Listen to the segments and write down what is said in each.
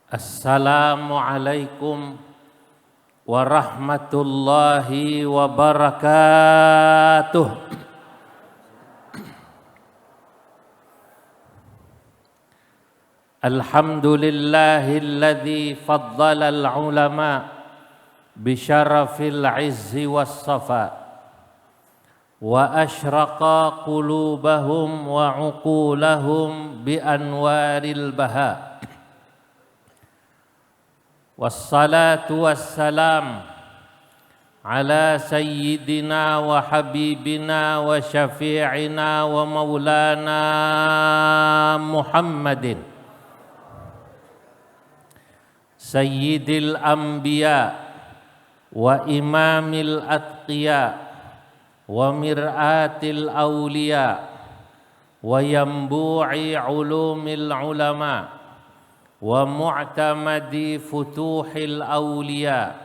Assalamualaikum warahmatullahi wabarakatuh. Alhamdulillahilladzi faddala al-ulama bisyarafil izzi was-safa wa asyraqa qulubahum wa uqulahum bi anwaril baha. Wassalatu wassalam ala sayyidina wa habibina wa syafi'ina wa maulana Muhammadin sayyidil anbiya wa imamil atqiya wa mir'atil awliya wa yambu'i ulumil ulama wa mu'tamadi futuhil awliya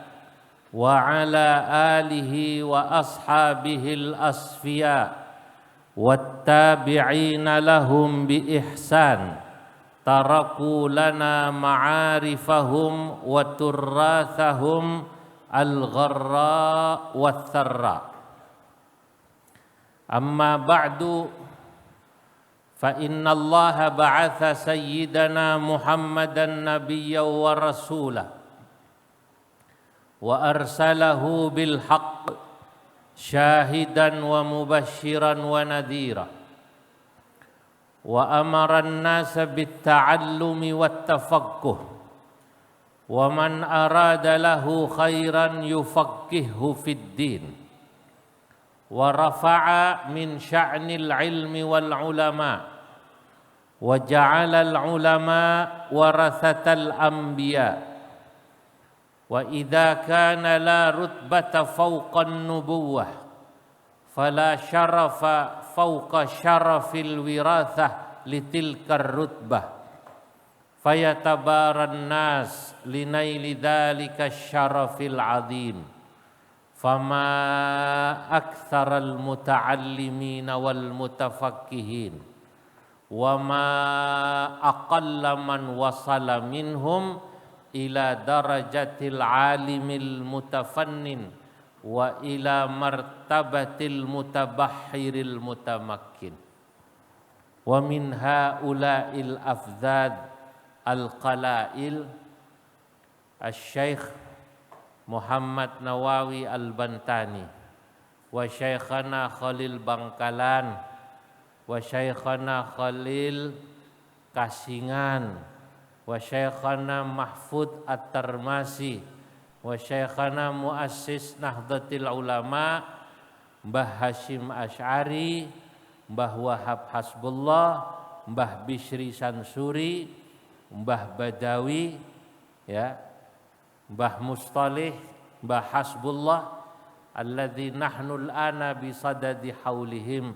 wa ala alihi wa ashabihil asfiya wattabi'ina lahum bi ihsan taraku lana ma'arifahum wa turrathahum al-gharra wa tharra. Amma ba'du, fa inna Allah ba'atha sayyidana Muhammadan nabiyyan wa rasulah wa arsalahu bil haqq syahidan wa mubashiran wa nadhira wa amara an-nasa bit ta'allumi wat tafaqquh wa man arada lahu khairan yufaqqihhu fid din wa rafa'a min sya'nil ilmi wal ulama wa ja'alal ulama warathatal anbiya wa idza kana la rutbata fawqan nubuwwah fala syarafa fawqa syarafil wirathah litilkar rutbah fayatabaran nas linaili dzalika syarafil azim fama aktsaral muta'allimina wal mutafaqqihin wa ma aqalla man wasala minhum ila darajatil alimil mutafannin wa ila martabatil mutabahhiril mutamakkin wa min haula'il afzad al-qalail asy-syaikh Muhammad Nawawi Al-Bantani wa syaikhana Khalil Bangkalan wa syaikhana Khalil Kasingan wa syaikhana Mahfud At-Tarmasi wa syaikhana Muassis Nahdlatul Ulama Mbah Hashim Asy'ari, Mbah Wahab Hasbullah, Mbah Bishri Sansuri, Mbah Badawi, ya, Mbah Mustalih, Mbah Hasbullah alladzi nahnu al-ana bi sadadi haulihim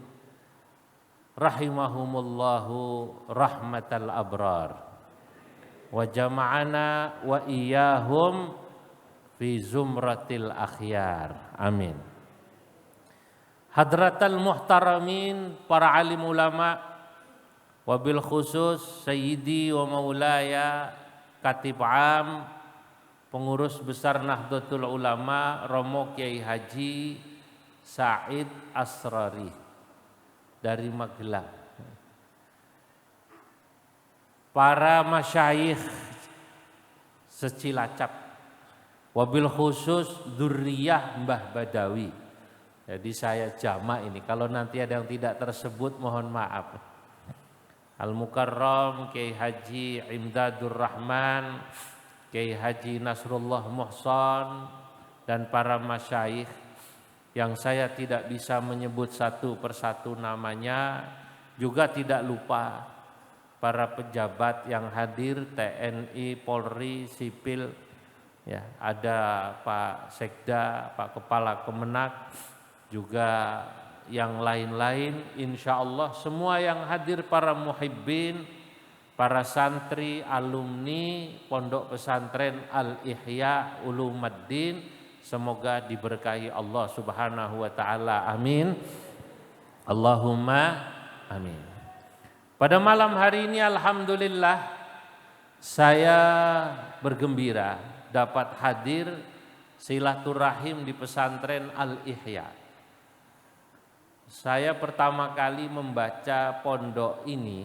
rahimahumullahu rahmatal abrar wa jama'ana wa iyyahum fi zumratil akhyar. Amin. Hadratal muhtaramin, para alim ulama, wabil khusus sayyidi wa maulaya Katib Am pengurus besar Nahdlatul Ulama Romo Kiai Haji Said Asrari dari Magelang, para masyayikh secilacap, wabil khusus dzurriyyah Mbah Badawi. Jadi saya jamak ini, kalau nanti ada yang tidak tersebut mohon maaf. Al-Mukarram Kiai Haji Imdadur Rahman, Kiai Haji Nasrullah Muhsan, dan para masyayikh yang saya tidak bisa menyebut satu persatu namanya, juga tidak lupa para pejabat yang hadir, TNI, Polri, sipil, ya, ada Pak Sekda, Pak Kepala Kemenak, juga yang lain-lain. Insya Allah semua yang hadir, para muhibbin, para santri, alumni Pondok Pesantren Al-Ihya Ulumuddin, semoga diberkahi Allah Subhanahu wa taala. Amin. Allahumma amin. Pada malam hari ini alhamdulillah Saya bergembira dapat hadir silaturahim di pesantren Al-Ihya. Saya pertama kali membaca pondok ini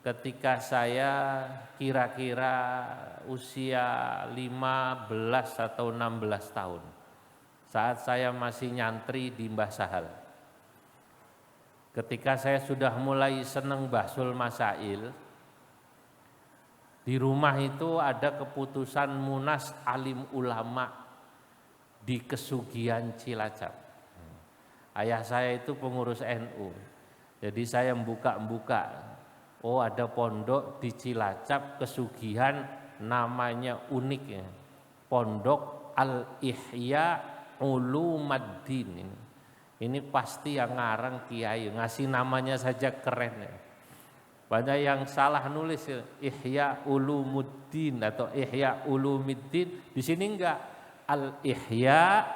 ketika saya kira-kira usia 15 atau 16 tahun. Saat saya masih nyantri di Mbah Sahal. Ketika saya sudah mulai seneng bahsul masail, di rumah itu ada keputusan munas alim ulama di Kesugihan Cilacap. Ayah saya itu pengurus NU, jadi saya membuka-buka, oh ada pondok di Cilacap Kesugihan namanya unik ya, Pondok Al-Ihya Ulumaddin. Ini pasti yang ngarang kiai, ngasih namanya saja keren ya. Banyak yang salah nulis ya, Ihya Ulumuddin atau Ihya Ulumiddin. Di sini enggak, Al-Ihya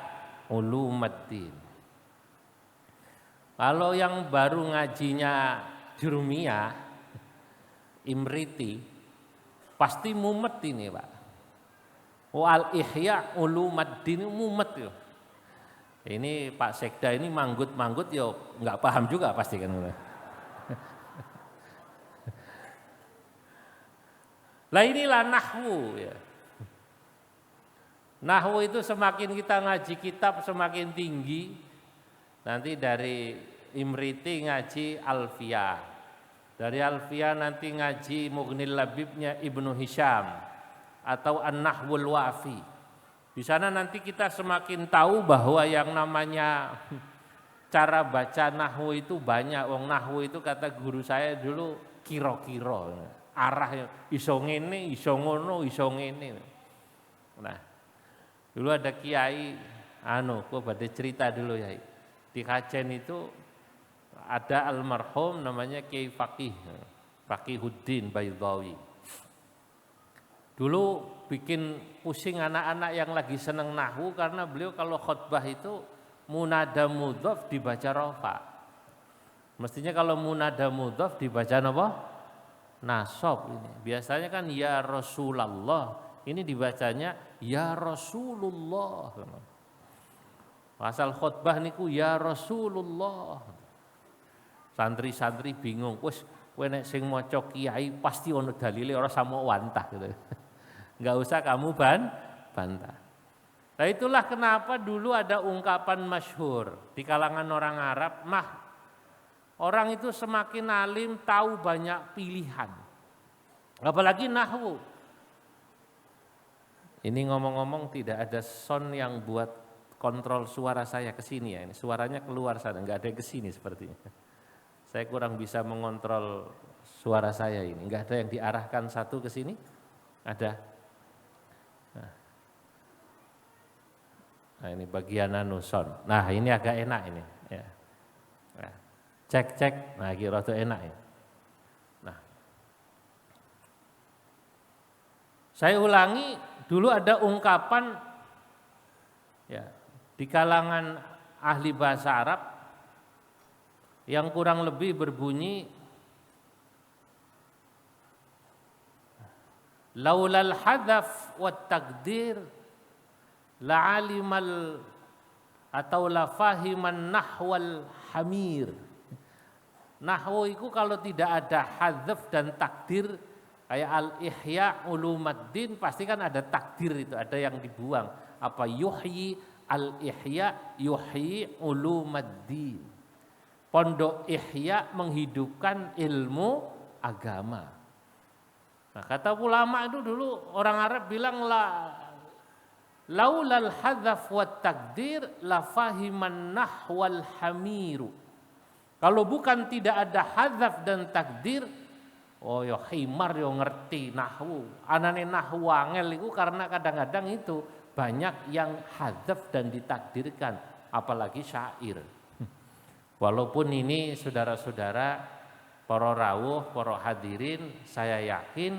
Ulumaddin. Kalau yang baru ngajinya Jurumiyah, Imriti, pasti mumet ini Pak. Al-Ihya Ulumaddin mumet ya. Ini Pak Sekda ini manggut-manggut ya nggak paham juga pasti kan. Lah inilah nahwu ya. Nahwu itu semakin kita ngaji kitab semakin tinggi. Nanti dari Imriti ngaji Alfiyah. Dari Alfiyah nanti ngaji Mughnil Labibnya Ibnu Hisham atau An-Nahwul Wafi. Di sana nanti kita semakin tahu bahwa yang namanya cara baca nahwu itu banyak. Wong nahwu itu kata guru saya dulu kira-kira. Arah iso ngene, iso ngono, iso ngene. Nah, dulu ada kiai kok pada cerita dulu ya. Di Kajen itu ada almarhum namanya Kiai Faqihuddin Baydawi. Dulu bikin pusing anak-anak yang lagi seneng nahwu karena beliau kalau khutbah itu munada mudhof dibaca rafa. Mestinya kalau munada mudhof dibaca apa? Nasab ini. Biasanya kan ya Rasulullah, ini dibacanya ya Rasulullah. Asal khutbah niku ya Rasulullah. Santri-santri bingung, wis kowe nek sing maca kiai pasti ono dalile ora sama wantah gitu. Enggak usah kamu bantah. Nah itulah kenapa dulu ada ungkapan masyhur di kalangan orang Arab, orang itu semakin alim tahu banyak pilihan. Apalagi nahwu. Ini ngomong-ngomong tidak ada sound yang buat kontrol suara saya ke sini ya. Ini suaranya keluar sana, enggak ada ke sini sepertinya. Saya kurang bisa mengontrol suara saya ini. Enggak ada yang diarahkan satu ke sini? Ada. Nah ini bagian son. Nah ini agak enak ini. Ya. Nah, cek. Nah kira itu enak ya. Nah, saya ulangi dulu ada ungkapan ya di kalangan ahli bahasa Arab yang kurang lebih berbunyi laulal hadzaf wat taqdir la'alimal atau la fahiman nahwal hamir. Nahwu itu kalau tidak ada hadzaf dan takdir kayak Al-Ihya Ulumaddin pasti kan ada takdir itu, ada yang dibuang. Apa yuhyi Al-Ihya yuhyi Ulumaddin. Pondok Ihya menghidupkan ilmu agama. Nah, kata ulama itu dulu orang Arab bilang laulal hadzaf wat takdir la fahiman nahwal hamiru. Kalau bukan tidak ada hadzaf dan takdir, oh ya himar yo ngerti nahwu. Anane nahwu angel itu karena kadang-kadang itu banyak yang hadzaf dan ditakdirkan, apalagi syair. Walaupun ini saudara-saudara, para rawuh, para hadirin, saya yakin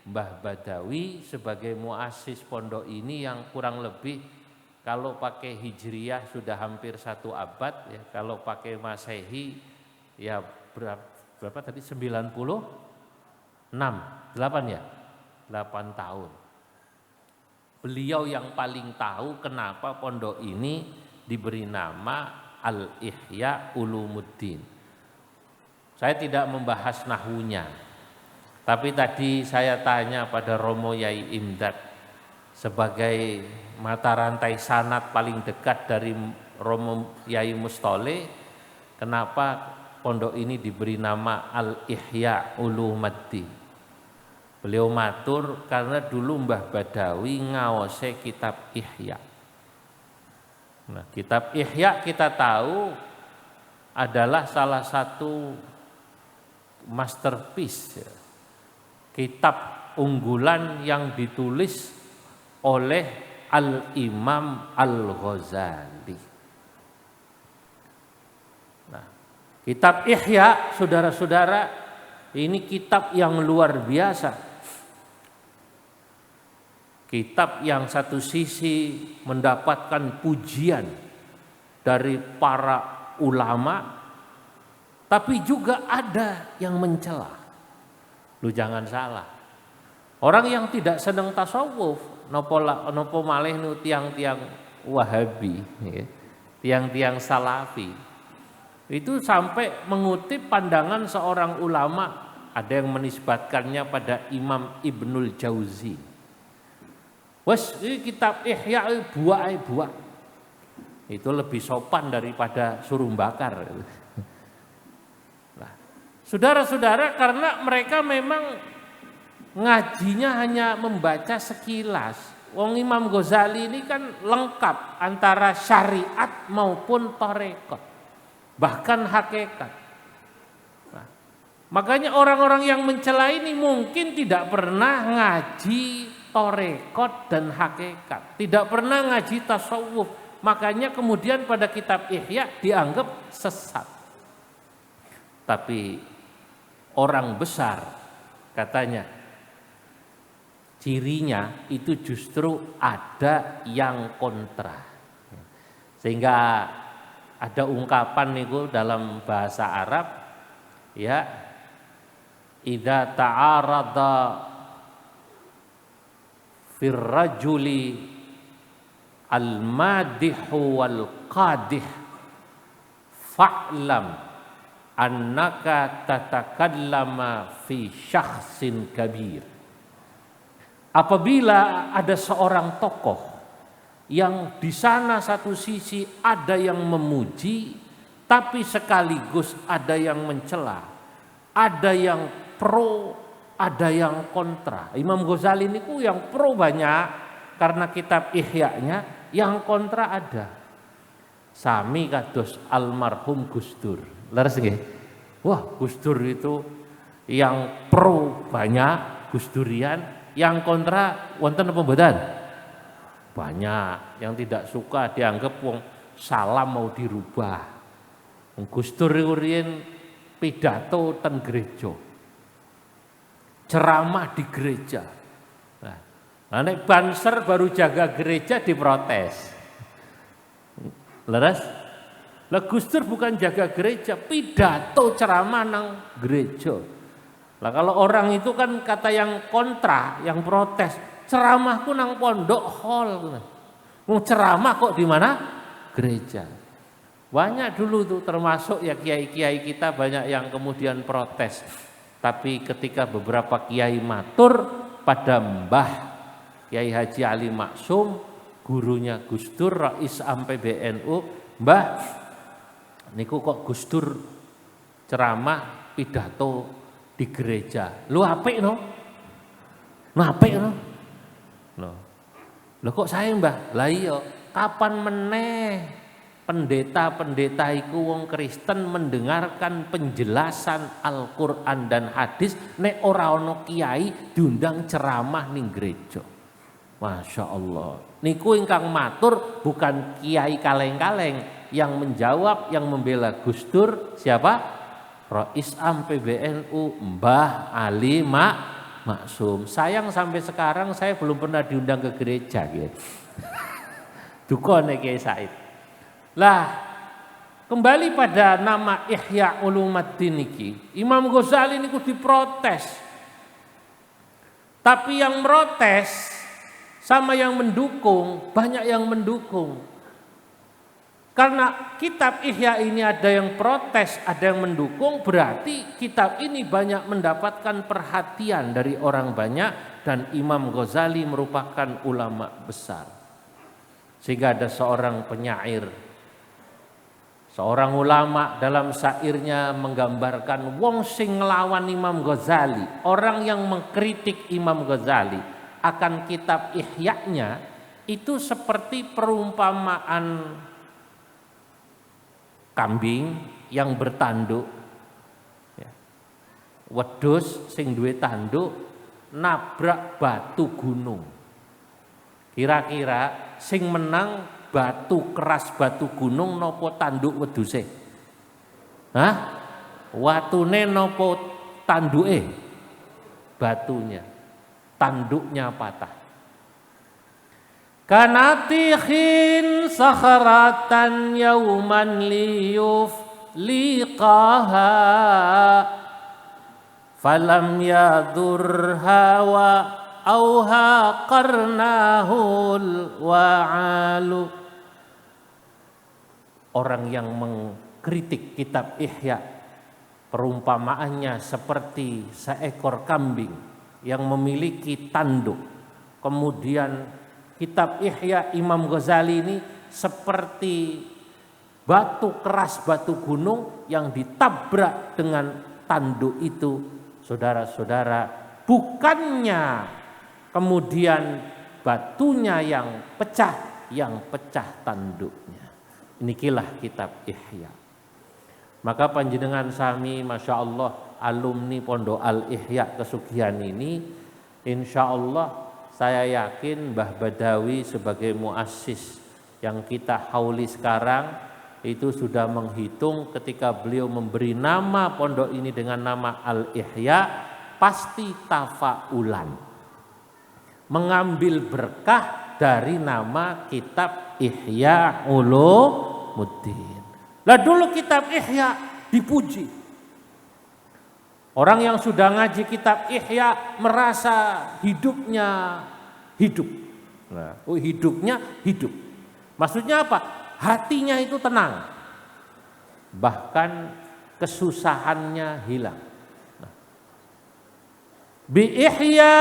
Mbah Badawi sebagai muassis pondok ini yang kurang lebih kalau pakai hijriyah sudah hampir 1 abad ya, kalau pakai masehi ya berapa tadi 96 8 ya 8 tahun. Beliau yang paling tahu kenapa pondok ini diberi nama Al-Ihya Ulumuddin. Saya tidak membahas nahunya, tapi tadi saya tanya pada Romo Yai Imdad sebagai mata rantai sanad paling dekat dari Romo Yai Mustole, kenapa pondok ini diberi nama Al-Ihya Ulumuddin. Beliau matur karena dulu Mbah Badawi ngawase kitab Ihya. Nah, kitab Ihya kita tahu adalah salah satu masterpiece, kitab unggulan yang ditulis oleh Al-Imam Al-Ghazali. Nah, kitab Ihya, saudara-saudara, ini kitab yang luar biasa. Kitab yang satu sisi mendapatkan pujian dari para ulama, tapi juga ada yang mencela. Lu jangan salah. Orang yang tidak senang tasawuf, nopo malih nu tiang-tiang Wahabi, tiang-tiang Salafi, itu sampai mengutip pandangan seorang ulama, ada yang menisbatkannya pada Imam Ibnul Jauzi. Wes, ini kitab Ihya buah. Itu lebih sopan daripada suruh bakar. Nah, saudara-saudara, karena mereka memang ngajinya hanya membaca sekilas. Wong Imam Ghazali ini kan lengkap antara syariat maupun tarekat, bahkan hakikat. Nah, makanya orang-orang yang mencela ini mungkin tidak pernah ngaji tarekat dan hakikat, tidak pernah ngaji tasawuf, makanya kemudian pada kitab Ihya dianggap sesat. Tapi orang besar katanya cirinya itu justru ada yang kontra, sehingga ada ungkapan niku dalam bahasa Arab, ya, idza ta'arada firrajuli al-madihu wal qadih fa'lam annaka tatakallama fi syakhsin kabir. Apabila ada seorang tokoh yang di sana satu sisi ada yang memuji, tapi sekaligus ada yang mencela, ada yang pro, ada yang kontra. Imam Ghazali niku yang pro banyak karena kitab Ihya-nya, yang kontra ada. Sami kados almarhum Gus Dur. Leres nggih? Wah, Gus Dur itu yang pro banyak, Gus Durian, yang kontra wonten apa mboten? Banyak. Yang tidak suka dianggap wong salam mau dirubah. Gus Dur riyen pidato ten gereja, ceramah di gereja. Nah, nek Banser baru jaga gereja diprotes. Leres? Lah Gus Dur bukan jaga gereja, pidato ceramah nang gereja. Lah kalau orang itu kan kata yang kontra, yang protes, ceramahku nang pondok hall. Mau ceramah kok di mana? Gereja. Banyak dulu tuh, termasuk ya kiai-kiai kita banyak yang kemudian protes. Tapi ketika beberapa kiai matur pada Mbah Kiai Haji Ali Maksum, gurunya Gus Dur, Rais Am PBNU, Mbah, niku kok Gus Dur ceramah pidato di gereja. Lu apik no? Apik no? Loh kok saya Mbah? Lah iya, kapan meneh pendeta-pendeta iku wong Kristen mendengarkan penjelasan Al-Qur'an dan hadis nek ora ana kiai diundang ceramah ning gereja. Masya Allah. Niku ingkang matur bukan kiai kaleng-kaleng, yang menjawab, yang membela Gus Dur siapa? Rais Am PBNU Mbah Ali Maksum. Sayang sampai sekarang saya belum pernah diundang ke gereja gitu. Duka nek Kiai Said. Lah, kembali pada nama Ihya Ulumuddin niki, Imam Ghazali niku diprotes. Tapi yang protes sama yang mendukung, banyak yang mendukung. Karena kitab Ihya ini ada yang protes, ada yang mendukung, berarti kitab ini banyak mendapatkan perhatian dari orang banyak dan Imam Ghazali merupakan ulama besar. Sehingga ada seorang penyair, seorang ulama dalam syairnya menggambarkan wong sing nglawan Imam Ghazali, orang yang mengkritik Imam Ghazali akan kitab Ihya-nya itu seperti perumpamaan kambing yang bertanduk, wedhus sing duwe tanduk nabrak batu gunung. Kira-kira sing menang batu keras batu gunung nopo tanduk wedhuse? Hah? Watune nopo tanduke? Batunya. Tanduknya patah. Kanatikhin sakharatan yauman liyuf liqaha falam yadurha wa auha qarnahul wa'alu. Orang yang mengkritik kitab Ihya perumpamaannya seperti seekor kambing yang memiliki tanduk. Kemudian kitab Ihya Imam Ghazali ini seperti batu keras batu gunung yang ditabrak dengan tanduk itu. Saudara-saudara, bukannya kemudian batunya yang pecah tanduknya. Inilah kitab Ihya. Maka panjenengan sami Masya Allah alumni Pondok Al-Ihya Kesugihan ini, insya Allah saya yakin Mbah Badawi sebagai muassis yang kita hauli sekarang itu sudah menghitung ketika beliau memberi nama pondok ini dengan nama Al-Ihya, pasti tafaulan mengambil berkah dari nama kitab Ihya Ulumuddin. Lah dulu kitab Ihya dipuji. Orang yang sudah ngaji kitab Ihya merasa hidupnya hidup. Nah, hidupnya hidup. Maksudnya apa? Hatinya itu tenang. Bahkan kesusahannya hilang. Nah. Bi ihya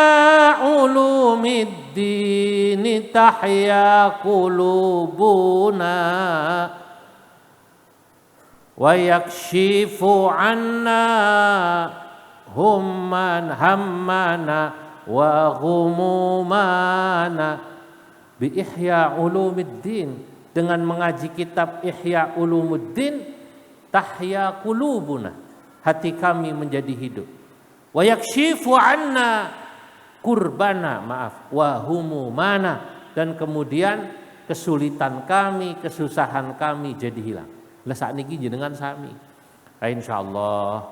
ulumiddin tahya qulubuna wa yakshifu anna humman hammana wa ghumumana. Bi ihya ulumiddin, dengan mengaji kitab Ihya Ulumuddin tahya qulubuna, hati kami menjadi hidup. Wa yakshifu anna kurbana, wa humumana, dan kemudian kesulitan kami, kesusahan kami jadi hilang. Lah sakniki jenengan sami. Insyaallah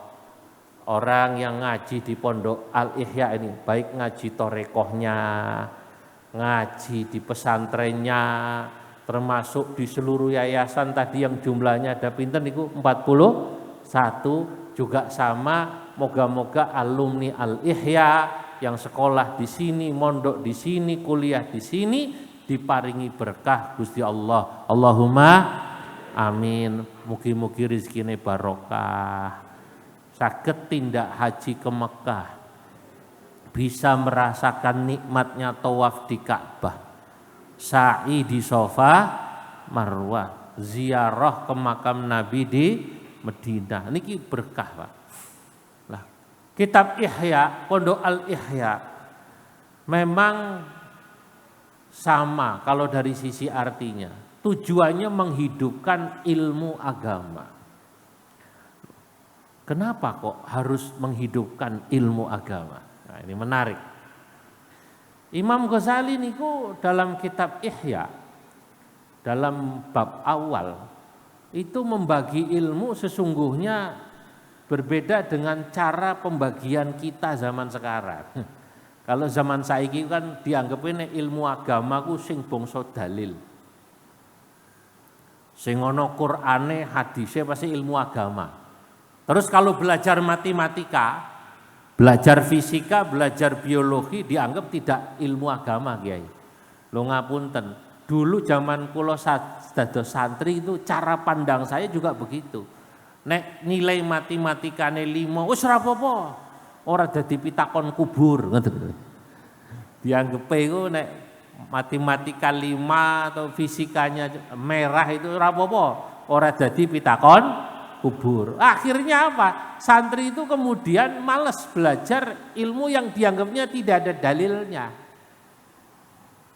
orang yang ngaji di Pondok Al-Ihya ini, baik ngaji torekohnya, ngaji di pesantrennya, termasuk di seluruh yayasan tadi yang jumlahnya ada pinten niku 41, juga sama, moga-moga alumni Al-Ihya yang sekolah di sini, mondok di sini, kuliah di sini diparingi berkah Gusti Allah. Allahumma amin. Mugi-mugi rezekine barokah. Saged tindak haji ke Mekah, bisa merasakan nikmatnya tawaf di Ka'bah, sa'i di Safa Marwah, ziarah ke makam Nabi di Madinah. Niki berkah, Pak. Lah, kitab Ihya, Pondok Al-Ihya memang sama kalau dari sisi artinya. Tujuannya menghidupkan ilmu agama. Kenapa kok harus menghidupkan ilmu agama? Nah, ini menarik. Imam Ghazali niku dalam kitab Ihya, dalam bab awal itu membagi ilmu sesungguhnya berbeda dengan cara pembagian kita zaman sekarang. Kalau zaman saiki kan dianggap ini ilmu agama ku sing bangsa dalil. Sing ana Qur'ane, hadise pasti ilmu agama. Terus kalau belajar matematika Belajar fisika, belajar biologi dianggap tidak ilmu agama, Kiai. Lo ngapunten, dulu zaman kula dados santri itu cara pandang saya juga begitu. Nek nilai matematikane 5 wis ora apa-apa. Ora dadi pitakon kubur, ngoten. Dianggepe iku nek matematika 5 atau fisikanya merah itu ora apa-apa. Ora dadi pitakon kubur. Akhirnya apa? Santri itu kemudian malas belajar ilmu yang dianggapnya tidak ada dalilnya.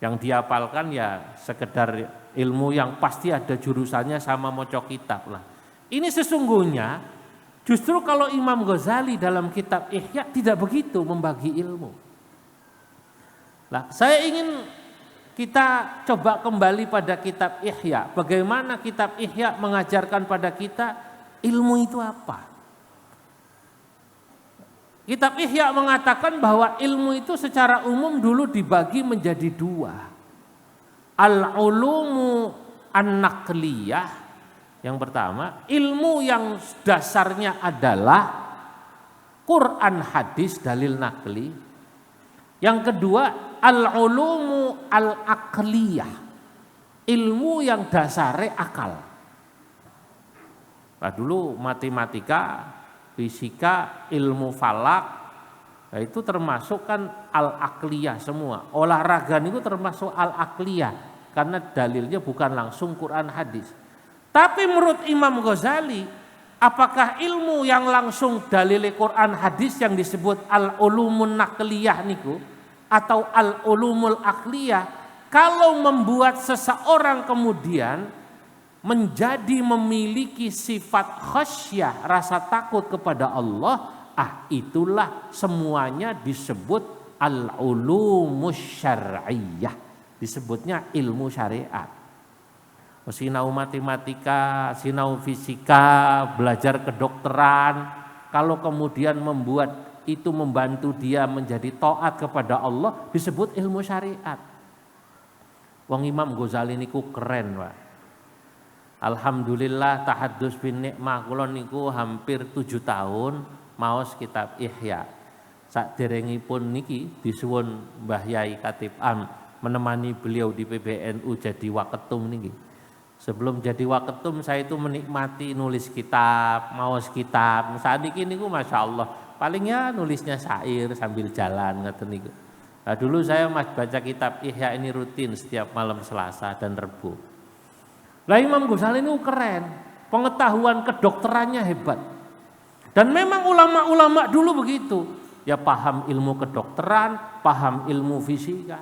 Yang dihafalkan ya sekedar ilmu yang pasti ada jurusannya sama maca kitab lah. Ini sesungguhnya justru kalau Imam Ghazali dalam kitab Ihya tidak begitu membagi ilmu. Nah, saya ingin kita coba kembali pada kitab Ihya. Bagaimana kitab Ihya mengajarkan pada kita ilmu itu apa? Kitab Ihya mengatakan bahwa ilmu itu secara umum dulu dibagi menjadi 2. Al-ulumu an-naqliyah. Yang pertama, ilmu yang dasarnya adalah Quran, hadis, dalil nakli. Yang kedua, al-ulumu al-aqliyah. Ilmu yang dasarnya akal. Nah, dulu matematika, fisika, ilmu falak, nah itu termasuk kan al-aqliyah semua. Olahraga itu termasuk al-aqliyah karena dalilnya bukan langsung Quran hadis. Tapi menurut Imam Ghazali, apakah ilmu yang langsung dalil Quran hadis yang disebut al-ulumun naqliyah niku atau al-ulumul aqliyah kalau membuat seseorang kemudian menjadi memiliki sifat khasyah, rasa takut kepada Allah, itulah semuanya disebut al-ulumus syar'iyyah, disebutnya ilmu syariat. Sinau matematika, sinau fisika, belajar kedokteran, kalau kemudian membuat itu membantu dia menjadi taat kepada Allah, disebut ilmu syariat. Wong Imam Ghazali niku keren, Pak. Alhamdulillah tahaddus bin nikmah kula niku hampir 7 tahun maos kitab Ihya. Saderengipun niki disuwun Mbah Yai Khatib Am menemani beliau di PBNU jadi waketum niki. Sebelum jadi waketum saya itu menikmati nulis kitab, maos kitab. Saat ini niku Masya Allah, palingnya nulisnya syair sambil jalan ngoten niku. Nah, dulu saya baca kitab Ihya ini rutin setiap malam Selasa dan Rebu. Lah Imam Ghazali ini keren, pengetahuan kedokterannya hebat. Dan memang ulama-ulama dulu begitu, ya paham ilmu kedokteran, paham ilmu fisika.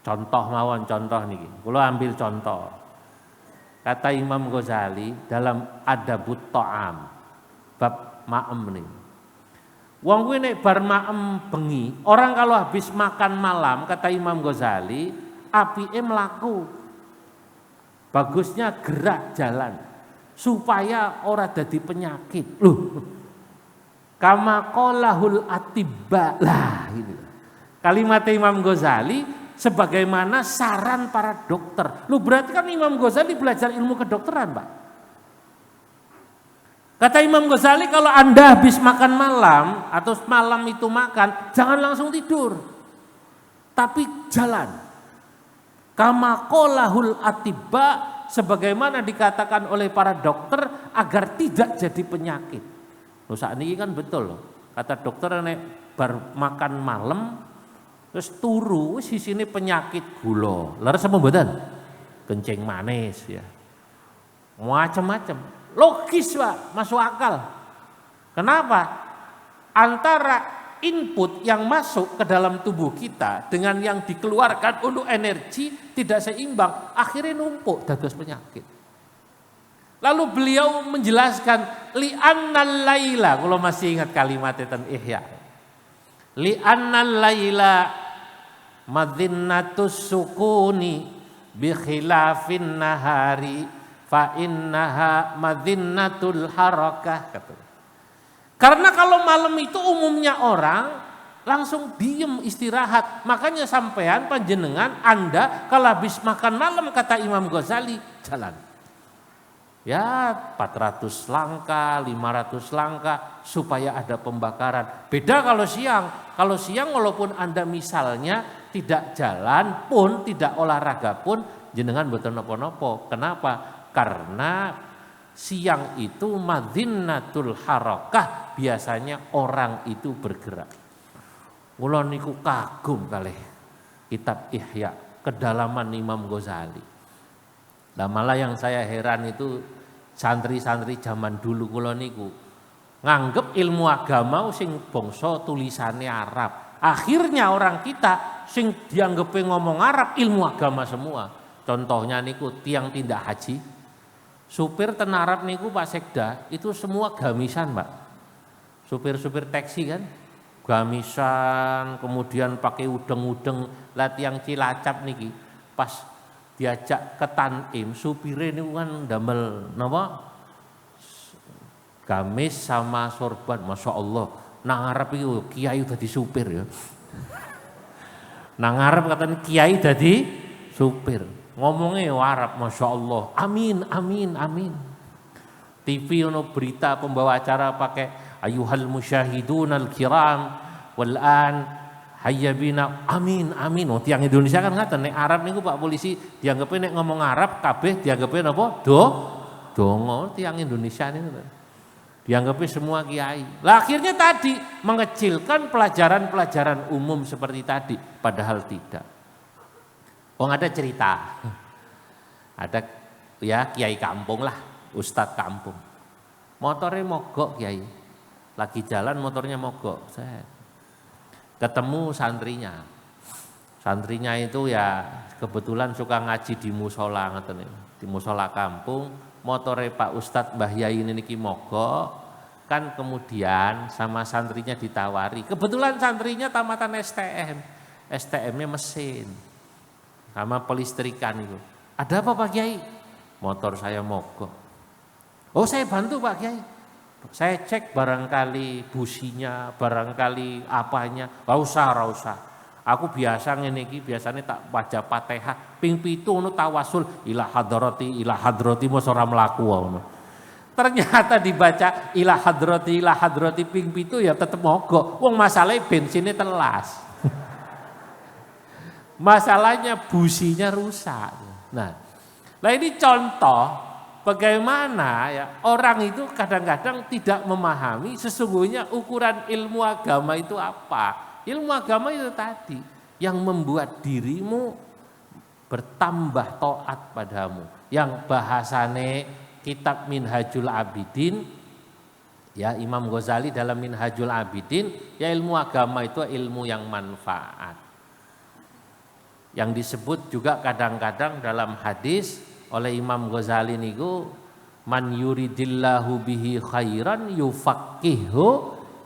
Contoh mawon contoh niki, kula ambil contoh. Kata Imam Ghazali dalam Adabut Ta'am bab ma'em nih. Wong kuwi nek bar ma'em bengi, orang kalau habis makan malam kata Imam Ghazali, apike mlaku. Bagusnya gerak jalan supaya ora dadi penyakit. Loh. Kama qalahul atibba. Lah ini. Kalimat Imam Ghazali sebagaimana saran para dokter. Lu berarti kan Imam Ghazali belajar ilmu kedokteran, Pak. Kata Imam Ghazali kalau Anda habis makan malam atau malam itu makan, jangan langsung tidur. Tapi jalan. Kama qalahul atibba, sebagaimana dikatakan oleh para dokter agar tidak jadi penyakit. Loh saat ini kan betul loh. Kata dokter nek bar makan malam terus turu wis isine penyakit gula. Leres apa mboten? Kencing manis ya. Macam-macam. Logis, Pak, masuk akal. Kenapa? Antara input yang masuk ke dalam tubuh kita dengan yang dikeluarkan untuk energi tidak seimbang, akhirnya numpuk dados penyakit. Lalu beliau menjelaskan li'annal laila, kalau masih ingat kalimat tentang Ihya. Li'annal laila madzinnatus sukuni bi khilafin nahari fa innaha madzinnatul harakah kata. Karena kalau malam itu umumnya orang langsung diem istirahat. Makanya sampean panjenengan Anda kalau habis makan malam kata Imam Ghazali jalan. Ya 400 langkah, 500 langkah supaya ada pembakaran. Beda kalau siang. Kalau siang walaupun Anda misalnya tidak jalan pun, tidak olahraga pun, jenengan boten napa-napa. Kenapa? Karena siang itu madinnatul harakah, biasanya orang itu bergerak. Kula niku kagum kalih kitab Ihya, kedalaman Imam Ghazali. Nah malah yang saya heran itu santri-santri zaman dulu kula niku nganggep ilmu agama sing bangsa tulisannya Arab. Akhirnya orang kita sing dianggepe ngomong Arab ilmu agama semua. Contohnya niku tiang tindak haji. Supir ten Arab niku Pak Sekda itu semua gamisan, Pak. Supir-supir taksi kan gamisan, kemudian pakai udeng-udeng, latihan Cilacap niki. Pas diajak ke Tanim, supire niku kan damel napa? Gamis sama sorban, Masya Allah. Nang Arab itu kiai dadi supir ya. Nang Arab katanya kiai dadi supir. Ngomongnya Arab, Masya Allah. Amin, amin, amin. TV ono berita pembawa acara pakai ayuhal musyahidun al-kiram wal-an hayya bina amin amin. Oh, tiang Indonesia kan ngaten nek Arab niku Pak polisi dianggapnya nek ngomong Arab kabeh dianggapnya apa? Dongo tiang Indonesia niku. Dianggapnya semua kiai. Lah akhirnya tadi mengecilkan pelajaran-pelajaran umum seperti tadi, padahal tidak. Ada cerita. Ada ya kiai kampung lah, ustadz kampung. Motornya mogok kiai. Lagi jalan motornya mogok. Saya ketemu santrinya. Santrinya itu ya kebetulan suka ngaji di musola ngeten niku. Di musola kampung, motore Pak Ustadz Mbah Yai ini niki mogok, kan kemudian sama santrinya ditawari. Kebetulan santrinya tamatan STM. STM-nya mesin. Sama pelistrikan itu. Ada apa Pak Kiai? Motor saya mogok. Oh, saya bantu Pak Kiai. Saya cek barangkali businya, barangkali apanya. Ora usah. Aku biasa ngene iki, biasane tak baca Fatihah, ping 7 ngono tawasul ila hadrati mos ora mlaku ngono. Ternyata dibaca ila hadrati ping 7 ya tetep mogok. Wong masalahe bensinnya telas. Masalahnya businya rusak. Nah ini contoh bagaimana ya orang itu kadang-kadang tidak memahami sesungguhnya ukuran ilmu agama itu apa. Ilmu agama itu tadi yang membuat dirimu bertambah taat padamu. Yang bahasane kitab Minhajul Abidin, ya Imam Ghazali dalam Minhajul Abidin, ya ilmu agama itu ilmu yang manfaat. Yang disebut juga kadang-kadang dalam hadis oleh Imam Ghazali niku, man yuridillahu bihi khairan yufaqihu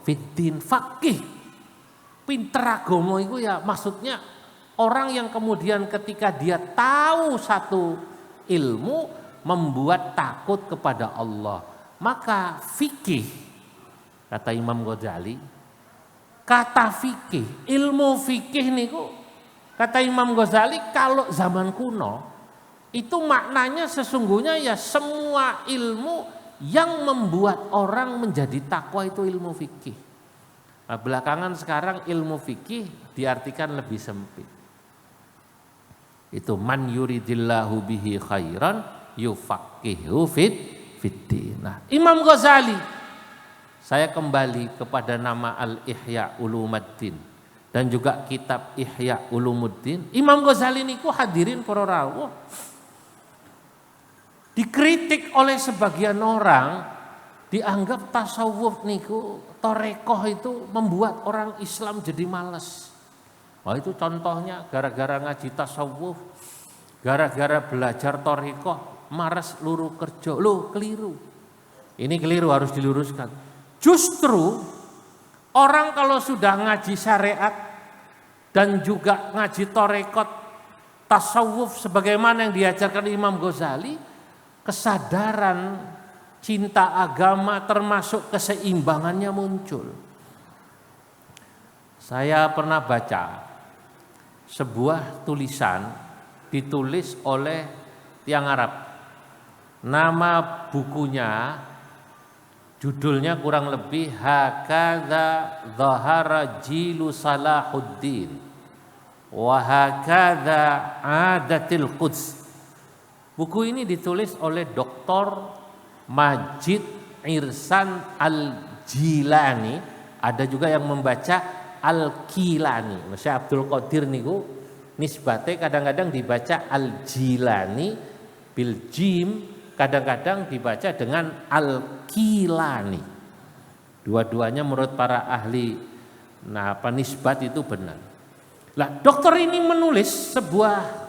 fiddin. Faqih, pinter agama itu ya maksudnya orang yang kemudian ketika dia tahu satu ilmu membuat takut kepada Allah. Maka fikih, kata Imam Ghazali, kata fikih, ilmu fikih niku kata Imam Ghazali kalau zaman kuno itu maknanya sesungguhnya ya semua ilmu yang membuat orang menjadi takwa itu ilmu fikih. Nah, belakangan sekarang ilmu fikih diartikan lebih sempit. Itu man yuridillahu bihi khairan yufaqihu fiddin. Nah, Imam Ghazali, saya kembali kepada nama Al-Ihya Ulumuddin dan juga kitab Ihya Ulumuddin. Imam Ghazali niku hadirin para rawuh dikritik oleh sebagian orang, dianggap tasawuf niku torekoh itu membuat orang Islam jadi malas. Wah itu contohnya gara-gara ngaji tasawuf, gara-gara belajar torekoh, maras luru kerja. Loh keliru. Ini keliru harus diluruskan. Justru orang kalau sudah ngaji syariat dan juga ngaji torekot, tasawuf sebagaimana yang diajarkan Imam Ghazali, kesadaran cinta agama termasuk keseimbangannya muncul. Saya pernah baca sebuah tulisan ditulis oleh tiang Arab. Nama bukunya, judulnya kurang lebih Hakadha Dhahara Jilu Salahuddin wa Hakadha Adatil Quds. Buku ini ditulis oleh Dr. Majid Irsan Al-Jilani, ada juga yang membaca Al-Kilani. Masya Abdul Qadir niku nisbate kadang-kadang dibaca Al-Jilani bil jim, kadang-kadang dibaca dengan Al-Kilani. Dua-duanya menurut para ahli penisbat itu benar. Lah, dokter ini menulis sebuah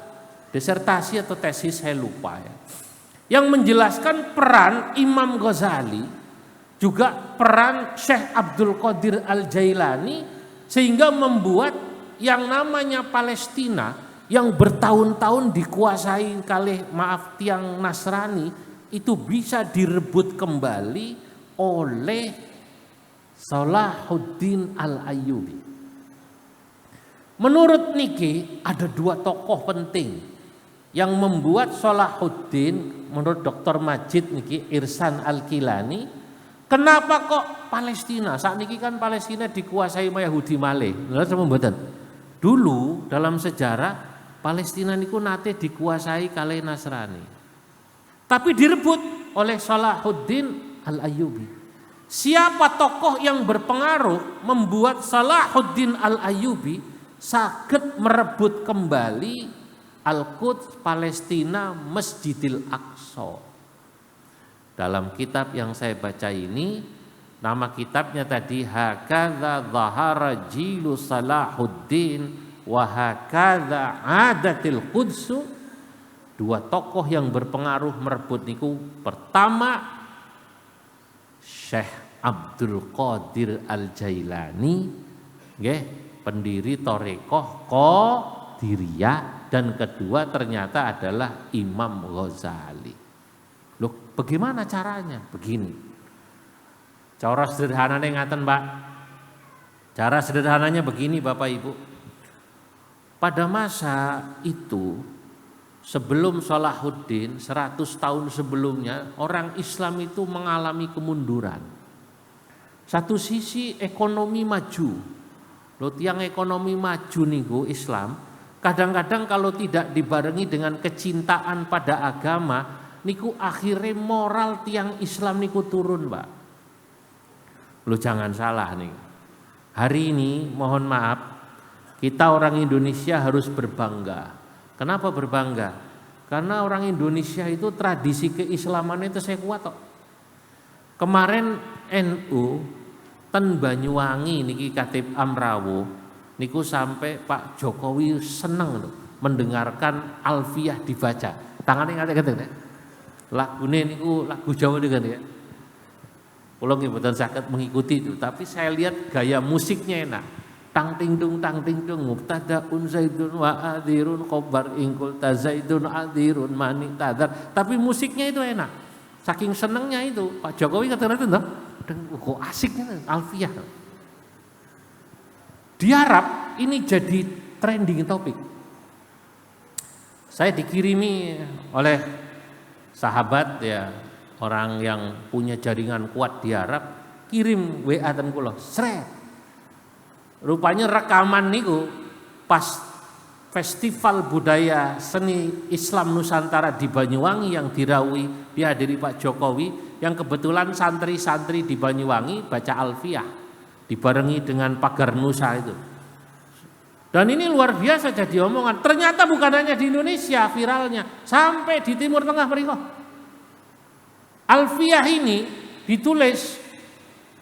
disertasi atau tesis, saya lupa ya, yang menjelaskan peran Imam Ghazali, juga peran Syekh Abdul Qadir Al-Jailani, sehingga membuat yang namanya Palestina yang bertahun-tahun dikuasai oleh tiang Nasrani itu bisa direbut kembali oleh Salahuddin Al-Ayyubi. Menurut niki ada dua tokoh penting yang membuat Salahuddin, menurut Dr. Majid niki Irsan Al-Kilani, kenapa kok Palestina? Saat niki kan Palestina dikuasai sama Yahudi malih. Dulu dalam sejarah Palestina niku nate dikuasai kalih Nasrani. Tapi direbut oleh Salahuddin Al-Ayyubi. Siapa tokoh yang berpengaruh membuat Salahuddin Al-Ayyubi saged merebut kembali Al-Quds, Palestina, Masjidil Aqsa? Dalam kitab yang saya baca ini, nama kitabnya tadi Hakadha Dhahara Jilu Salahuddin wa Hakadha Adatil Quds. Dua tokoh yang berpengaruh merebut niku, pertama Syekh Abdul Qadir Al-Jailani, nggih, pendiri Thariqah Qadiriyah, dan kedua ternyata adalah Imam Ghazali. Loh, bagaimana caranya? Begini. Cara sederhananya ngaten, Pak. Cara sederhananya begini, Bapak Ibu. Pada masa itu, sebelum Salahuddin, 100 tahun sebelumnya, orang Islam itu mengalami kemunduran. Satu sisi ekonomi maju. Loh, tiang ekonomi maju niku Islam, kadang-kadang kalau tidak dibarengi dengan kecintaan pada agama, niku akhirnya moral tiang Islam niku turun, Pak. Lo jangan salah nih. Hari ini mohon maaf, kita orang Indonesia harus berbangga. Kenapa berbangga? Karena orang Indonesia itu tradisi keislaman itu saya kuat kok. Kemarin NU ten Banyuwangi niki Katib Amrawo niku sampai Pak Jokowi seneng loh mendengarkan Alfiyah dibaca. Tangannya ngate-ngate. Lagune niku lagu Jawa dengan ya. Kalau nggih mboten saged mengikuti itu, tapi saya lihat gaya musiknya enak. Tang ting dung mubtadaun zaidun wa adirun khobar ingkul tazaidun adirun mani tadar. Tapi musiknya itu enak. Saking senengnya itu Pak Jokowi kata-kata itu kok asiknya Alfiyah. Di Arab ini jadi trending topik. Saya dikirimi oleh sahabat ya, orang yang punya jaringan kuat di Arab, kirim WA ten kula, sret. Rupanya rekaman niku pas festival budaya seni Islam Nusantara di Banyuwangi yang dirawi dihadiri Pak Jokowi, yang kebetulan santri-santri di Banyuwangi baca Alfiyah dibarengi dengan pagar Nusa itu. Dan ini luar biasa jadi omongan. Ternyata bukan hanya di Indonesia viralnya, sampai di Timur Tengah mereka. Alfiyah ini ditulis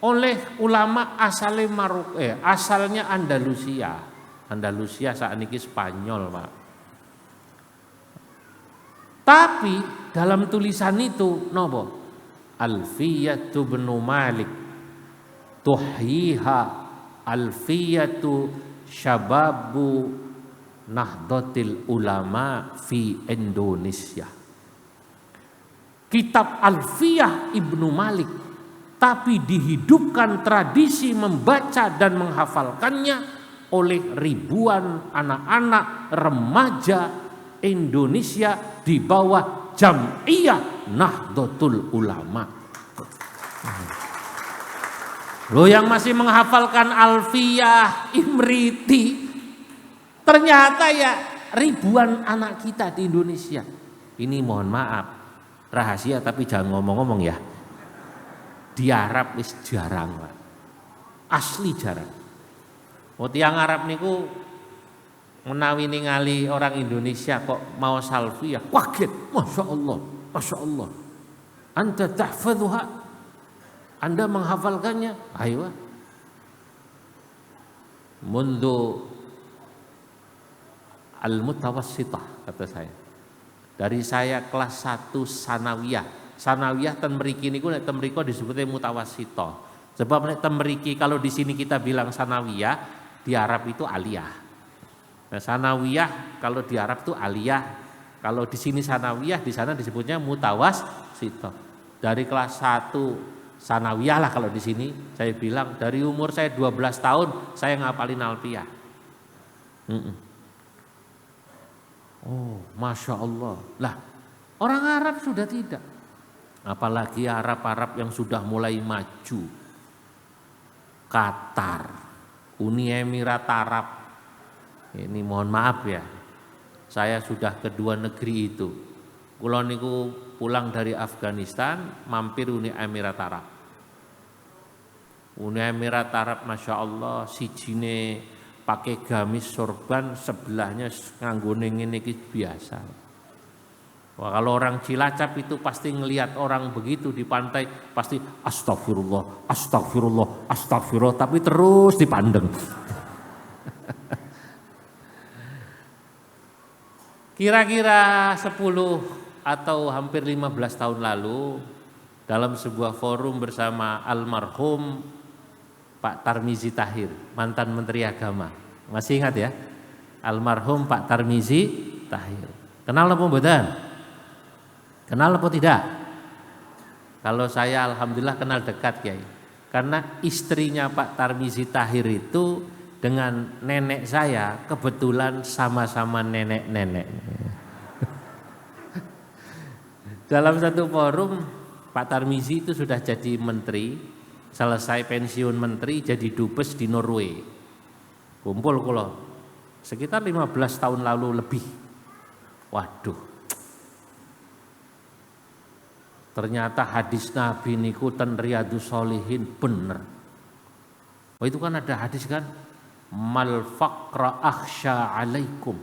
oleh ulama asalnya Andalusia. Andalusia saat ini Spanyol, Pak. Tapi dalam tulisan itu nopo? Alfiyatu bnu Malik tuhyiha alfiyatu syababu nahdlatul ulama fi Indonesia. Kitab Alfiyah Ibnu Malik, tapi dihidupkan tradisi membaca dan menghafalkannya oleh ribuan anak-anak remaja Indonesia di bawah Jam'iyah Nahdlatul Ulama. Lo yang masih menghafalkan Alfiyah, Imriti, ternyata ya ribuan anak kita di Indonesia. Ini mohon maaf, rahasia tapi jangan ngomong-ngomong ya. Di Arab wis jarang, Pak. Asli jarang. Tiang Arab niku menawi ningali orang Indonesia kok mau salfiyah, kaget. Masya Allah, Masya Allah. Anta tahfadhuha, Anda menghafalkannya. Ayo. Mundu al-mutawassitah, kata saya. Dari saya kelas 1 sanawiyah. Sanawiyah ten mriki niku nek ten mriko disebutnya mutawassithah. Sebab nek ten mriki kalau di sini kita bilang sanawiyah, di Arab itu aliyah. Nah, sanawiyah kalau di Arab itu aliyah. Kalau di sini sanawiyah, di sana disebutnya mutawassithah. Dari kelas 1 sanawiyah lah kalau di sini saya bilang dari umur saya 12 tahun saya ngapalin alfiyah. Oh, Masya Allah. Lah, orang Arab sudah tidak. Apalagi Arab-Arab yang sudah mulai maju. Qatar, Uni Emirat Arab. Ini mohon maaf ya, saya sudah kedua negeri itu. Kulo niku pulang dari Afghanistan, mampir Uni Emirat Arab. Uni Emirat Arab, Masya Allah, sijine pakai gamis sorban, sebelahnya nganggone ngene iki biasa. Wah, kalau orang Cilacap itu pasti ngelihat orang begitu di pantai pasti astagfirullah, astagfirullah, astagfirullah, tapi terus dipandeng. Kira-kira 10 atau hampir 15 tahun lalu dalam sebuah forum bersama almarhum Pak Tarmizi Tahir, mantan Menteri Agama. Masih ingat ya? Almarhum Pak Tarmizi Tahir. Kenal apa mboten? Kenal apa tidak? Kalau saya alhamdulillah kenal dekat, Kiai. Karena istrinya Pak Tarmizi Tahir itu dengan nenek saya kebetulan sama-sama nenek-nenek. Dalam satu forum Pak Tarmizi itu sudah jadi menteri, selesai pensiun menteri jadi dubes di Norway. Kumpul kula sekitar 15 tahun lalu lebih. Waduh. Ternyata hadis Nabi niku ten Riyadhus Shalihin bener. Oh, itu kan ada hadis kan? Mal faqra akhsha alaikum.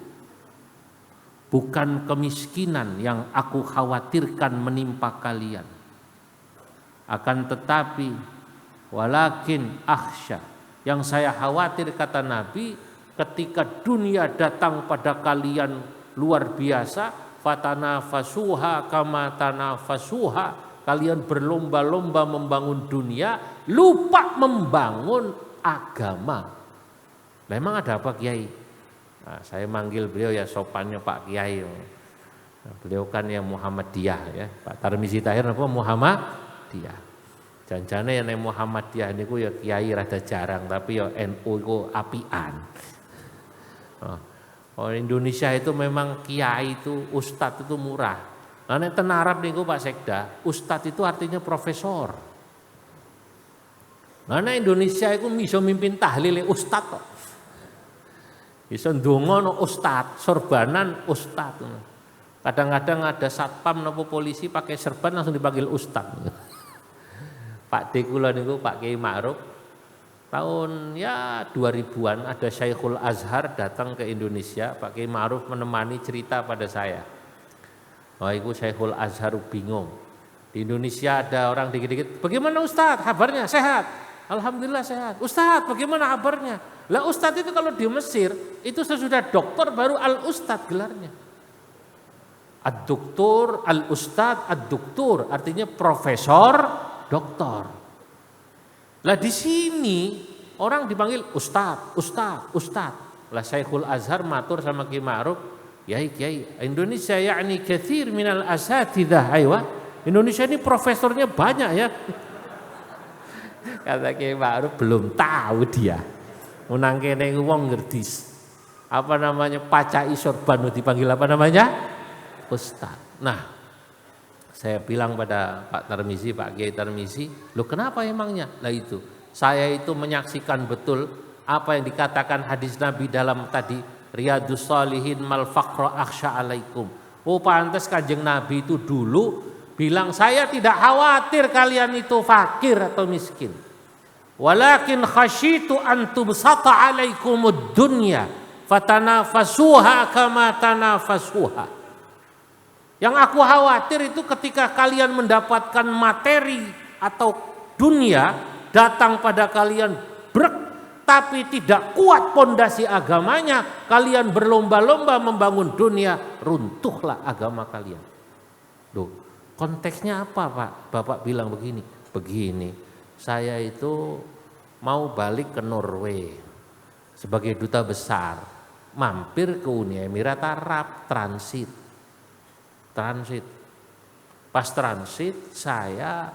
Bukan kemiskinan yang aku khawatirkan menimpa kalian. Akan tetapi walakin akhsha, yang saya khawatir kata Nabi, ketika dunia datang pada kalian luar biasa, fatanafasuha kama tanafasuha, kalian berlomba-lomba membangun dunia, lupa membangun agama. Memang ada apa, Kiai? Nah, saya manggil beliau ya sopannya Pak Kiai. Nah, beliau kan yang Muhammadiyah ya, Pak Tarmizi Tahir apa Muhammadiyah. Janjane yang Muhammadiyah niku ya Kiai rada jarang, tapi ya NU iku apian. Oh, Indonesia itu memang kiai itu, ustadz itu murah. Nah, nek ten Arab niku Pak Sekda, ustadz itu artinya profesor. Nah, nek Indonesia itu bisa mimpin tahlil ustadz kok. Bisa ndonga no ustadz, sorbanan ustadz. Kadang-kadang ada satpam nopo polisi pakai serban langsung dipanggil ustadz. Pak D kula niku Pak Kiai Ma'ruf tahun ya 2000-an ada Syekhul Azhar datang ke Indonesia. Pak Kiai Ma'ruf menemani cerita pada saya. Wah, itu Syekhul Azhar bingung. Di Indonesia ada orang dikit-dikit, bagaimana Ustadz? Kabarnya sehat? Alhamdulillah sehat. Ustadz, bagaimana kabarnya? Lah Ustadz itu kalau di Mesir itu sesudah doktor baru al-Ustadz gelarnya. Ad-doktor, al-Ustadz, ad-doktor artinya profesor, doktor. Lah di sini orang dipanggil Ustadz, Ustadz, Ustadz. Lah Syekhul Azhar matur sama Kiai Ma'ruf, Kiai, Indonesia yakni katsir minal asatidzah, aywa. Indonesia ini profesornya banyak ya. Kata Kiai Ma'ruf belum tahu dia. Unang kene wong ngerti apa namanya pacai sorban dipanggil apa namanya? Ustadz. Nah, Saya bilang pada Pak Tarmizi, Pak Kiai Tarmizi, loh kenapa emangnya? Lah itu, saya itu menyaksikan betul apa yang dikatakan hadis Nabi dalam tadi, Riyadus Shalihin mal faqra akhsha alaikum. Oh pantas Kanjeng Nabi itu dulu bilang, saya tidak khawatir kalian itu fakir atau miskin. Walakin khasyitu an tubsata alaikumud dunya fatanafasuha kama tanafasuha. Yang aku khawatir itu ketika kalian mendapatkan materi atau dunia datang pada kalian brek, tapi tidak kuat pondasi agamanya, kalian berlomba-lomba membangun dunia, runtuhlah agama kalian. Loh, konteksnya apa Pak? Bapak bilang begini, saya itu mau balik ke Norway sebagai duta besar, mampir ke Uni Emirat Arab, transit. Pas transit saya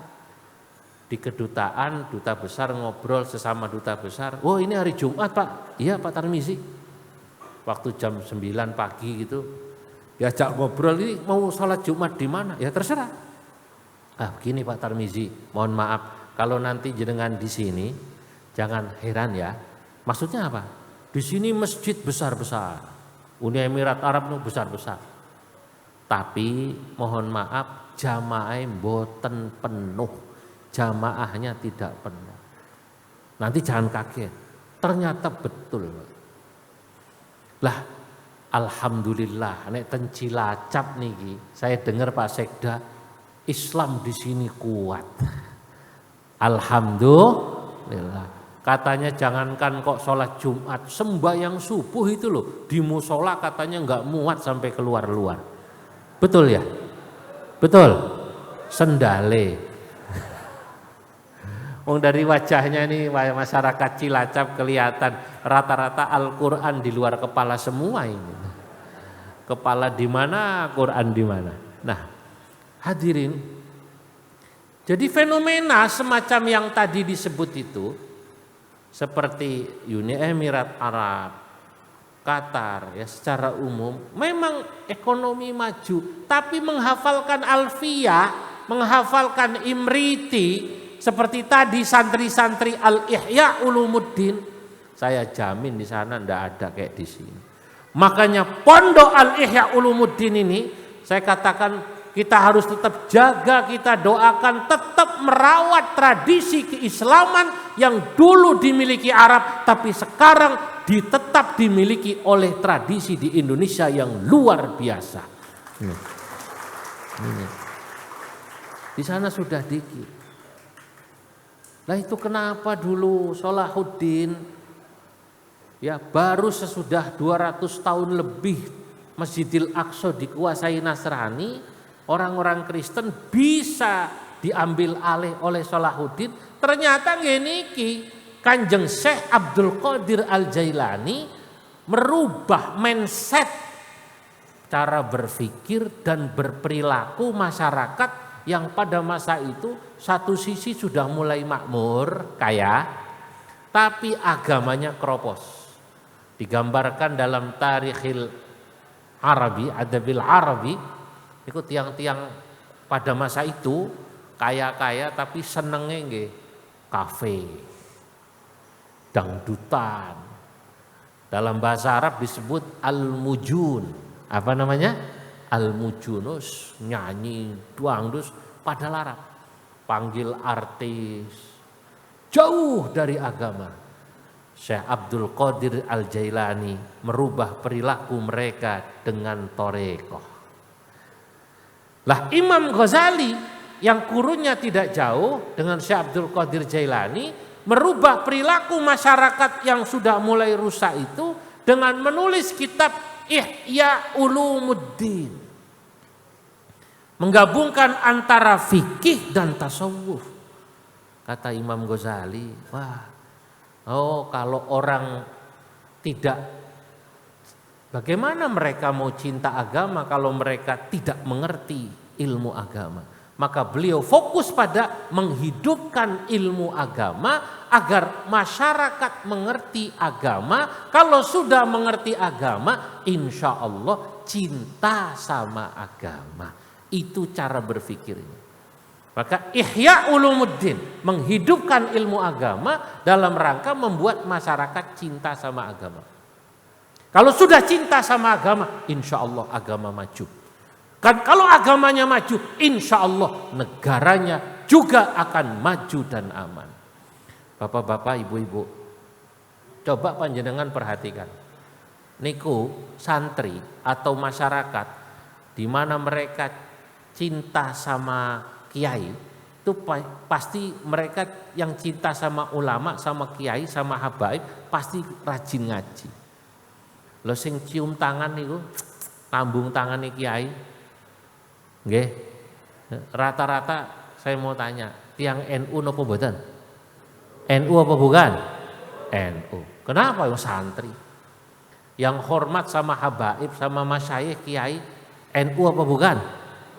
di kedutaan, duta besar ngobrol sesama duta besar. Oh ini hari Jumat Pak. Iya Pak Tarmizi. Waktu jam 9 pagi gitu. Diajak ngobrol, ini mau sholat Jumat di mana? Ya terserah. Begini Pak Tarmizi, mohon maaf kalau nanti jenengan di sini jangan heran ya. Maksudnya apa? Di sini masjid besar-besar. Uni Emirat Arab itu besar-besar. Tapi mohon maaf jamaahnya mboten penuh, jamaahnya tidak penuh. Nanti jangan kaget, ternyata betul. Lah alhamdulillah nek ten Cilacap niki saya dengar Pak Sekda, Islam di sini kuat. Alhamdulillah. Katanya jangankan kok sholat Jumat, sembahyang subuh itu loh di musola katanya nggak muat sampai keluar-luar. Betul ya? Betul. Sendale. Dari wajahnya ini masyarakat Cilacap kelihatan rata-rata Al-Quran di luar kepala semua ini. Kepala di mana, Quran di mana. Nah, hadirin. Jadi fenomena semacam yang tadi disebut itu seperti Uni Emirat Arab, Qatar ya secara umum memang ekonomi maju, tapi menghafalkan alfiyah, menghafalkan imriti seperti tadi santri-santri Al-Ihya Ulumuddin, saya jamin di sana ndak ada kayak di sini. Makanya pondok Al-Ihya Ulumuddin ini saya katakan kita harus tetap jaga, kita doakan tetap merawat tradisi keislaman yang dulu dimiliki Arab tapi sekarang tetap dimiliki oleh tradisi di Indonesia yang luar biasa. Di sana sudah dikit. Lah itu kenapa dulu Salahuddin ya baru sesudah 200 tahun lebih Masjidil Aqsa dikuasai Nasrani, orang-orang Kristen bisa diambil alih oleh Salahuddin. Ternyata niki Kanjeng Syekh Abdul Qadir Al-Jailani merubah mindset cara berpikir dan berperilaku masyarakat yang pada masa itu satu sisi sudah mulai makmur, kaya, tapi agamanya keropos. Digambarkan dalam Tarikhil Arabi, Adabil Arabi, itu tiang-tiang pada masa itu kaya-kaya tapi senengnya nggih kafe, dangdutan. Dalam bahasa Arab disebut al-mujun. Apa namanya? Al-mujunus, nyanyi, dangdut pada Arab. Panggil artis. Jauh dari agama. Syekh Abdul Qadir Al-Jailani merubah perilaku mereka dengan torekoh. Lah Imam Ghazali yang kurunnya tidak jauh dengan Syekh Abdul Qadir Jailani merubah perilaku masyarakat yang sudah mulai rusak itu dengan menulis kitab Ihya Ulumuddin. Menggabungkan antara fikih dan tasawuf. Kata Imam Ghazali, kalau orang tidak, bagaimana mereka mau cinta agama kalau mereka tidak mengerti ilmu agama? Maka beliau fokus pada menghidupkan ilmu agama agar masyarakat mengerti agama. Kalau sudah mengerti agama, insya Allah cinta sama agama. Itu cara berpikirnya. Maka Ihya Ulumuddin, menghidupkan ilmu agama dalam rangka membuat masyarakat cinta sama agama. Kalau sudah cinta sama agama, insya Allah agama maju. Kan kalau agamanya maju, insya Allah negaranya juga akan maju dan aman. Bapak-bapak, ibu-ibu, coba panjenengan perhatikan. Niku santri atau masyarakat di mana mereka cinta sama kiai, itu pasti mereka yang cinta sama ulama, sama kiai, sama habaib pasti rajin ngaji. Lo sing cium tangan niku, tambung tangan nih kiai, nggih. Rata-rata saya mau tanya, tiang NU nopo mboten? NU apa bukan? NU. Kenapa yang santri? Yang hormat sama habaib, sama masyayikh kiai, NU apa bukan?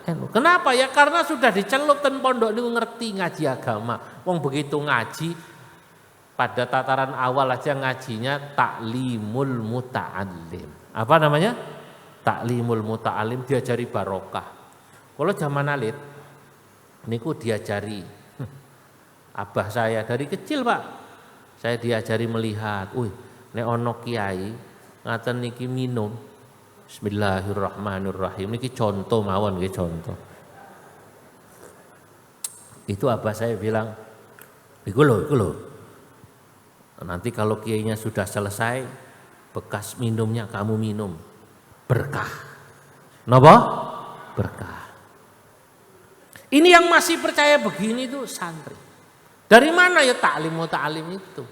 NU. Kenapa ya? Karena sudah dicelup ten pondok niku ngerti ngaji agama. Wong begitu ngaji, pada tataran awal aja ngajinya taklimul muta'alim. Apa namanya? Taklimul muta'alim, diajari barokah. Kalau zaman alit niku diajari abah saya dari kecil, Pak. Saya diajari melihat, nek ono kiai ngaten niki minum Bismillahirrahmanirrahim. Niki contoh mawon nggih contoh. Itu abah saya bilang, iku lho. Nanti kalau kiainya sudah selesai, bekas minumnya kamu minum. Berkah. Napa? Berkah. Ini yang masih percaya begini itu santri. Dari mana ya taklim muta'alim itu?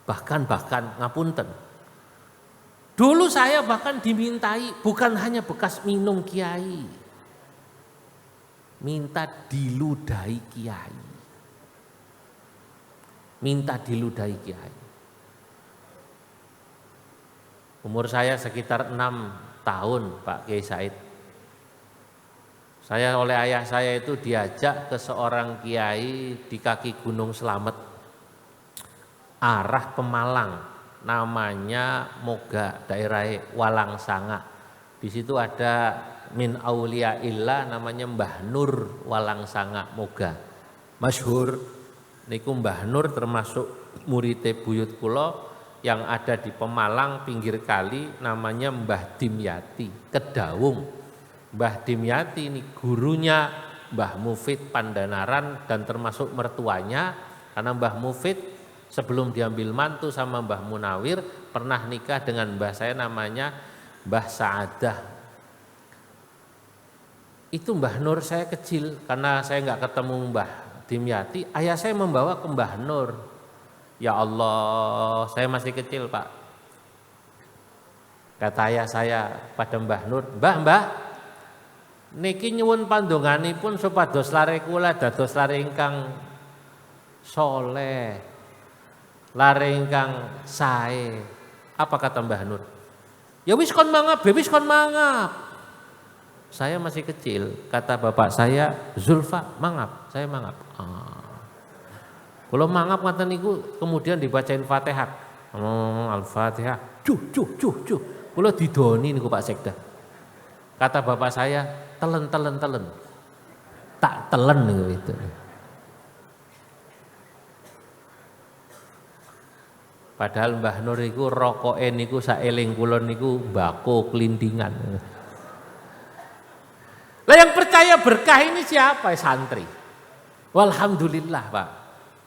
Bahkan ngapunten. Dulu saya bahkan dimintai bukan hanya bekas minum kiai. Minta diludahi kiai. Minta diludahi kiai. Umur saya sekitar 6 tahun, Pak Kiai Said. Saya oleh ayah saya itu diajak ke seorang kiai di kaki Gunung Slamet, arah Pemalang, namanya Moga, daerah Walangsanga. Di situ ada min auliyaillah namanya Mbah Nur Walangsanga Moga, masyhur. Niku Mbah Nur termasuk muridé buyut kula yang ada di Pemalang pinggir kali, namanya Mbah Dimyati Kedawung. Mbah Dimyati ini gurunya Mbah Mufid Pandanaran dan termasuk mertuanya, karena Mbah Mufid sebelum diambil mantu sama Mbah Munawir pernah nikah dengan mbah saya namanya Mbah Saadah. Itu Mbah Nur saya kecil, karena saya nggak ketemu Mbah Dimyati, ayah saya membawa ke Mbah Nur. Ya Allah, saya masih kecil, Pak. Kata ayah saya pada Mbah Nur, Mbah, niki nyuwun pandonganipun supados lare kula dados lare ingkang soleh, lare ingkang sae. Apa kata Mbah Nur? Ya wis kon mangap, wis kon mangap. Saya masih kecil, kata bapak saya, Zulfa mangap, saya mangap. Kalau mangap ngaten niku kemudian dibacain Fatihah. Al-Fatihah. Cuh. Kalau didoni niku Pak Sekda. Kata bapak saya, telen. Tak telen niku itu. Padahal Mbah Nur niku rokoke niku saeling kula niku mbako kelindingan. Lah yang percaya berkah ini siapa? Santri. Walhamdulillah, Pak.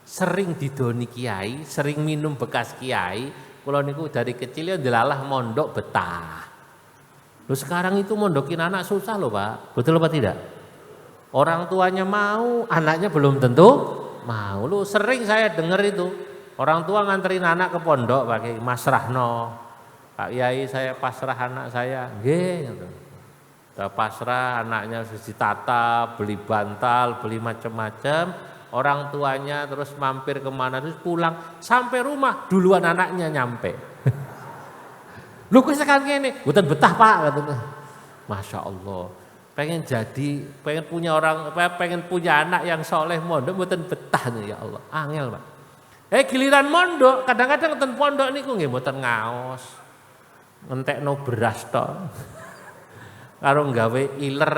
Sering didoni kiai, sering minum bekas kiai. Kula niku dari kecil ya delalah mondok betah. Loh sekarang itu mondokin anak susah loh, Pak. Betul apa tidak? Orang tuanya mau, anaknya belum tentu mau. Lu sering saya dengar itu. Orang tua nganterin anak ke pondok pakai Mas Rahno. Pak Yai saya pasrah anak saya. Nggih, gitu. Udah pasrah, anaknya harus ditata, beli bantal, beli macam-macam. Orang tuanya terus mampir kemana, terus pulang. Sampai rumah, duluan anaknya nyampe. Lu kok sekarang gini? Bukan betah, Pak. Katanya. Masya Allah. Pengen punya anak yang soleh mondok, bukan betah nih ya Allah. Angel, Pak. Giliran mondok, kadang-kadang ten pondok niku nggih mboten ngaos. Ngentekno beras tok. karo gawe iler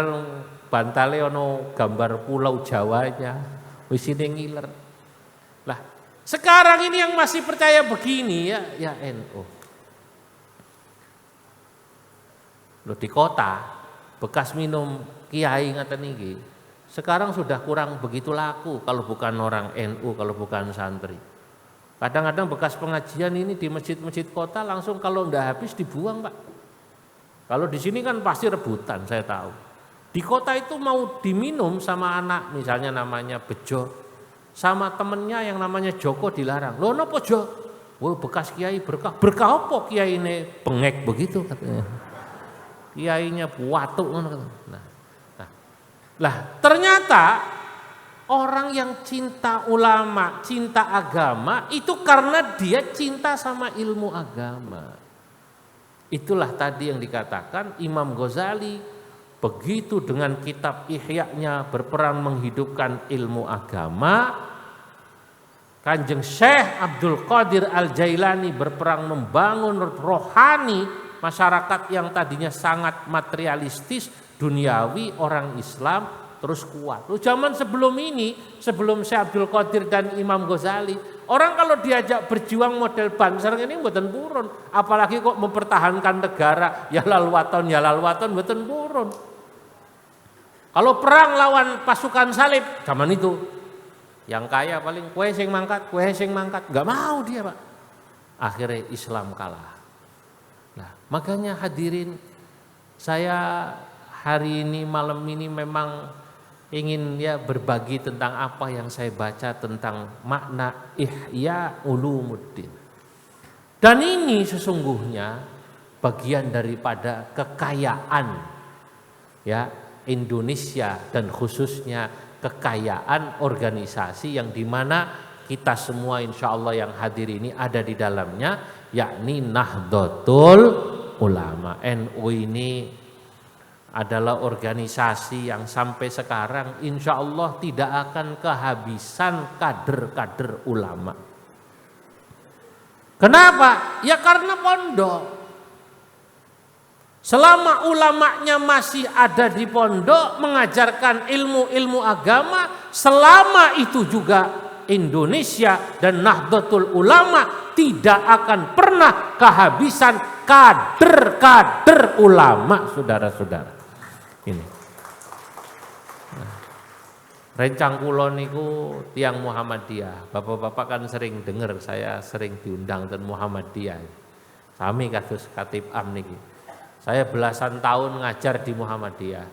bantale ono gambar pulau Jawanya, wis ini ngiler. Lah, sekarang ini yang masih percaya begini ya NU. Loh di kota bekas minum kiai ngaten niki. Sekarang sudah kurang begitu laku kalau bukan orang NU, kalau bukan santri. Kadang-kadang bekas pengajian ini di masjid-masjid kota langsung kalau ndak habis dibuang, Pak. Kalau di sini kan pasti rebutan, saya tahu. Di kota itu mau diminum sama anak, misalnya namanya Bejo, sama temennya yang namanya Joko dilarang. Loh napa Jo? Wah bekas kiai berkah. Berkah apa kiai ini pengek begitu katanya. Kiainya buatuk. Nah, ternyata orang yang cinta ulama, cinta agama itu karena dia cinta sama ilmu agama. Itulah tadi yang dikatakan Imam Ghazali begitu dengan kitab Ihya-nya berperan menghidupkan ilmu agama. Kanjeng Syekh Abdul Qadir Al-Jailani berperang membangun rohani masyarakat yang tadinya sangat materialistis, duniawi, orang Islam terus kuat. Zaman sebelum ini, sebelum Syekh Abdul Qadir dan Imam Ghazali, orang kalau diajak berjuang model Banser ini mboten purun, apalagi kok mempertahankan negara ya lalwaton mboten purun. Kalau perang lawan pasukan salib zaman itu, yang kaya paling kue sing mangkat, nggak mau dia Pak. Akhirnya Islam kalah. Nah, makanya hadirin, saya hari ini malam ini memang ingin ya berbagi tentang apa yang saya baca tentang makna Ihya Ulumuddin. Dan ini sesungguhnya bagian daripada kekayaan ya Indonesia dan khususnya kekayaan organisasi yang dimana kita semua insya Allah yang hadir ini ada di dalamnya, yakni Nahdlatul Ulama. NU ini adalah organisasi yang sampai sekarang insya Allah tidak akan kehabisan kader-kader ulama. Kenapa? Ya karena pondok. Selama ulamanya masih ada di pondok mengajarkan ilmu-ilmu agama, selama itu juga Indonesia dan Nahdlatul Ulama tidak akan pernah kehabisan kader-kader ulama, saudara-saudara. Ini. Nah, rencang kula niku tiang Muhammadiyah. Bapak-bapak kan sering dengar saya sering diundang dan Muhammadiyah. Sami kados Khatib Am niki. Saya belasan tahun ngajar di Muhammadiyah.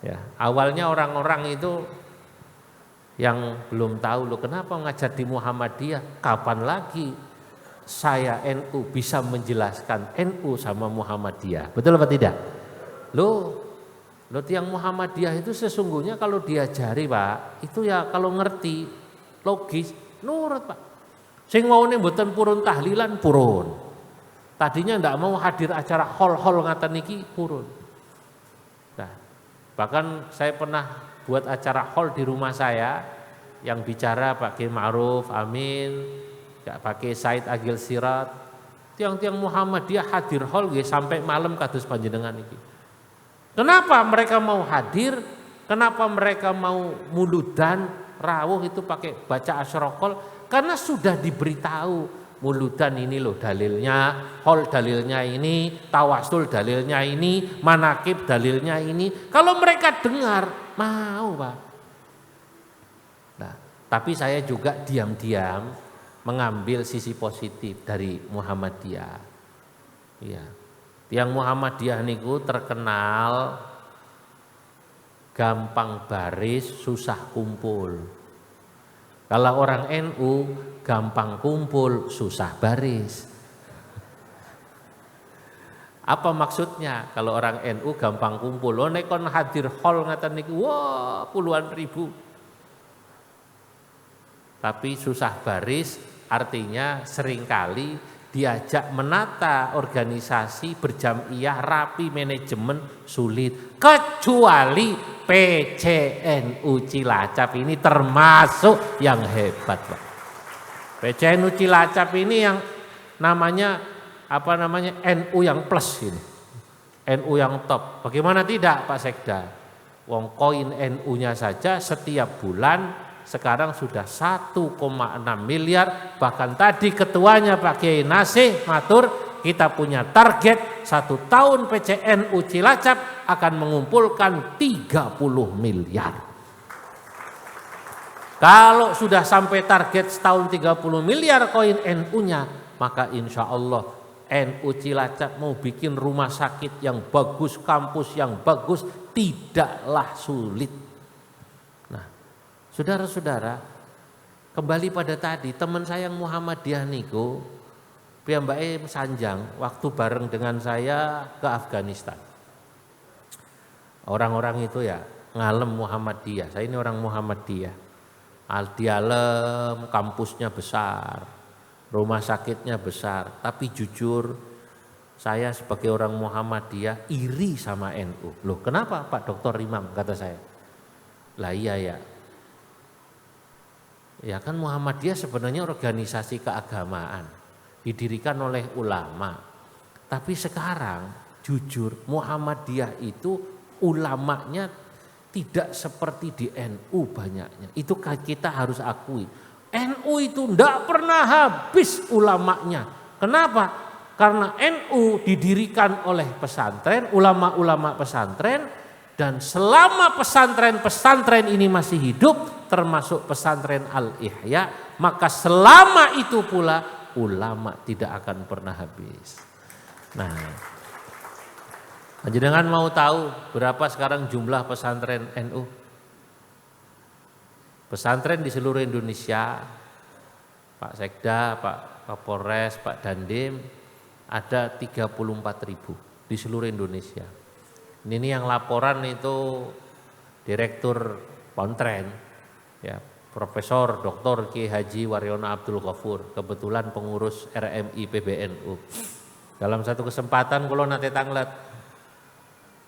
Ya, awalnya orang-orang itu yang belum tahu loh kenapa ngajar di Muhammadiyah, kapan lagi saya NU bisa menjelaskan NU sama Muhammadiyah. Betul apa tidak? Loh tiang Muhammadiyah itu sesungguhnya kalau diajari Pak, itu ya kalau ngerti logis nurut Pak. Sing maune mboten purun tahlilan purun. Tadinya ndak mau hadir acara hol-hol ngaten niki purun. Nah, bahkan saya pernah buat acara hol di rumah saya yang bicara Pak Kiai Ma'ruf Amin, Pak Kiai Said Agil Sirat, tiang-tiang Muhammadiyah hadir hol nggih sampai malam kados panjenengan iki. Kenapa mereka mau hadir? Kenapa mereka mau muludan rawuh itu pakai baca asyraqal? Karena sudah diberitahu muludan ini loh dalilnya, hol dalilnya ini, tawasul dalilnya ini, manakib dalilnya ini. Kalau mereka dengar, mau Pak. Nah, tapi saya juga diam-diam mengambil sisi positif dari Muhammadiyah. Iya. Yang Muhammadiyah niku terkenal gampang baris, susah kumpul. Kalau orang NU gampang kumpul, susah baris. Apa maksudnya? Kalau orang NU gampang kumpul, lo nek kon hadir hol ngaten niku wah puluhan ribu. Tapi susah baris artinya seringkali diajak menata organisasi berjamiyah rapi manajemen sulit, kecuali PCNU Cilacap ini termasuk yang hebat Pak. PCNU Cilacap ini yang namanya NU yang plus ini. NU yang top. Bagaimana tidak Pak Sekda? Wong koin NU-nya saja setiap bulan sekarang sudah 1,6 miliar. Bahkan tadi ketuanya Pak Kiai Nasih matur, kita punya target 1 tahun PCNU Cilacap akan mengumpulkan 30 miliar. Kalau sudah sampai target setahun 30 miliar koin NU-nya, maka insya Allah NU Cilacap mau bikin rumah sakit yang bagus, kampus yang bagus, tidaklah sulit. Nah, saudara-saudara, kembali pada tadi, teman saya yang Muhammadiyah niku, piyambake sanjang waktu bareng dengan saya ke Afghanistan. Orang-orang itu ya ngalem Muhammadiyah, saya ini orang Muhammadiyah. Al-Dialem, kampusnya besar, rumah sakitnya besar, tapi jujur saya sebagai orang Muhammadiyah iri sama NU. Loh kenapa Pak Dr. Imam, kata saya. Lah iya ya. Ya kan Muhammadiyah sebenarnya organisasi keagamaan, didirikan oleh ulama. Tapi sekarang jujur Muhammadiyah itu ulamanya tidak seperti di NU banyaknya. Itu kita harus akui. NU itu tidak pernah habis ulamanya. Kenapa? Karena NU didirikan oleh pesantren, ulama-ulama pesantren, dan selama pesantren-pesantren ini masih hidup, termasuk pesantren Al-Ihya, maka selama itu pula ulama tidak akan pernah habis. Nah, jenengan mau tahu berapa sekarang jumlah pesantren NU? Pesantren di seluruh Indonesia, Pak Sekda, Pak Kapolres, Pak Dandim, ada 34.000 di seluruh Indonesia. Ini yang laporan itu Direktur Pontren, ya, Profesor Dr. Kiai Haji Waryono Abdul Ghafur, kebetulan pengurus RMI PBNU. Dalam satu kesempatan kula nate tanglet,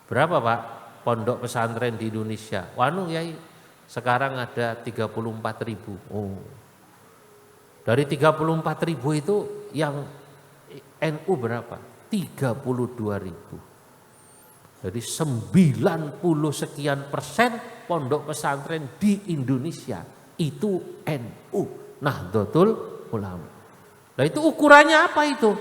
berapa Pak pondok pesantren di Indonesia? Wanu Yai, sekarang ada 34.000. Oh. Dari 34.000 itu yang NU berapa? 32.000. Jadi 90 sekian persen pondok pesantren di Indonesia itu NU, Nahdlatul Ulama. Nah itu ukurannya apa itu?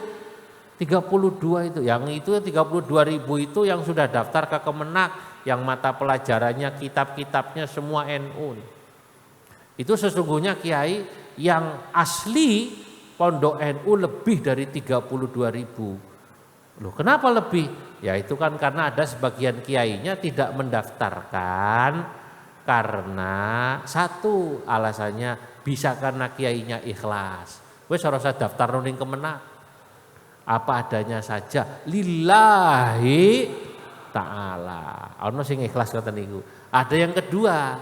32 itu. Yang itu 32.000 itu yang sudah daftar ke Kemenak, yang mata pelajarannya, kitab-kitabnya semua NU. Itu sesungguhnya kiai yang asli pondok NU lebih dari 32.000. Loh, kenapa lebih? Ya itu kan karena ada sebagian kiainya tidak mendaftarkan karena satu alasannya bisa karena kiainya ikhlas. Wes ora usah daftar ning Kemenak. Apa adanya saja lillahi ta'ala. Ono sing ikhlas ngoten niku. Ada yang kedua,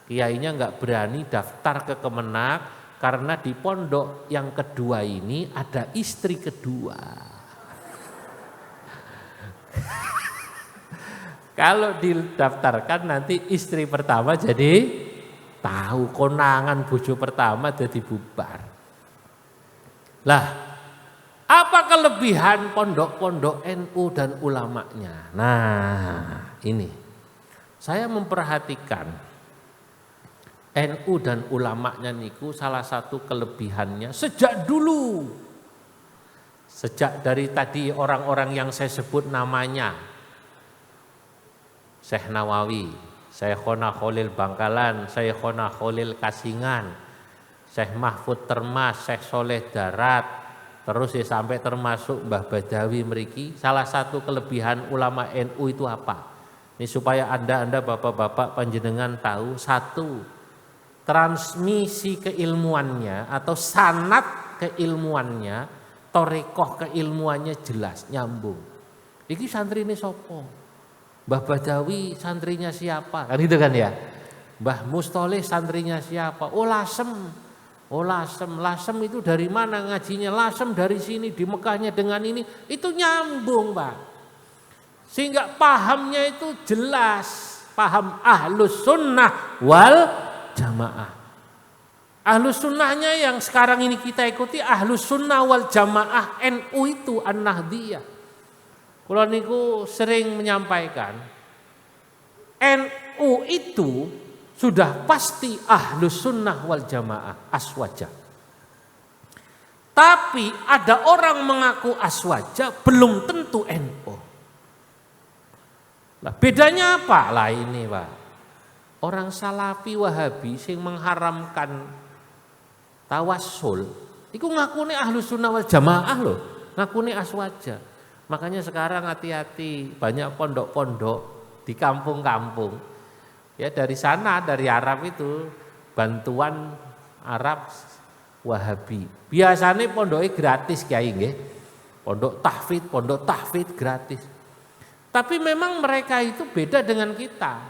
kiainya enggak berani daftar ke Kemenak karena di pondok yang kedua ini ada istri kedua. Kalau didaftarkan nanti istri pertama jadi tahu konangan bojo pertama jadi bubar. Lah, apa kelebihan pondok-pondok NU dan ulamanya? Nah, ini saya memperhatikan NU dan ulamanya niku salah satu kelebihannya sejak dulu. Sejak dari tadi orang-orang yang saya sebut namanya. Syekh Nawawi, Syekhona Khalil Bangkalan, Syekhona Khalil Kasingan, Syekh Mahfud Termas, Syekh Soleh Darat, terus ya sampai termasuk Mbah Badawi mriki. Salah satu kelebihan ulama NU itu apa? Ini supaya Anda bapak-bapak panjenengan tahu, satu, transmisi keilmuannya atau sanad keilmuannya, torekoh keilmuannya jelas nyambung. Iki santri ini sopo? Mbah Badawi santrinya siapa? Kan gitu kan ya. Mbah Mustoleh santrinya siapa? Oh Lasem. Oh Lasem. Lasem itu dari mana ngajinya? Lasem dari sini di Mekahnya dengan ini. Itu nyambung Pak. Sehingga pahamnya itu jelas. Paham Ahlus Sunnah wal Jamaah. Ahlus Sunnahnya yang sekarang ini kita ikuti Ahlus Sunnah wal Jamaah NU itu An-Nahdiyah. Kula niku sering menyampaikan NU itu sudah pasti ahlus sunnah wal jamaah aswaja. Tapi ada orang mengaku aswaja belum tentu NU. Lah bedanya apa? Lah ini Pak. Orang salafi wahabi sing mengharamkan tawassul iku ngakune ahlus sunnah wal jamaah loh. Ngakune aswaja. Makanya sekarang hati-hati banyak pondok-pondok di kampung-kampung. Ya dari sana, dari Arab itu bantuan Arab Wahabi. Biasanya pondoknya gratis kiai nggih. Pondok tahfidz gratis. Tapi memang mereka itu beda dengan kita.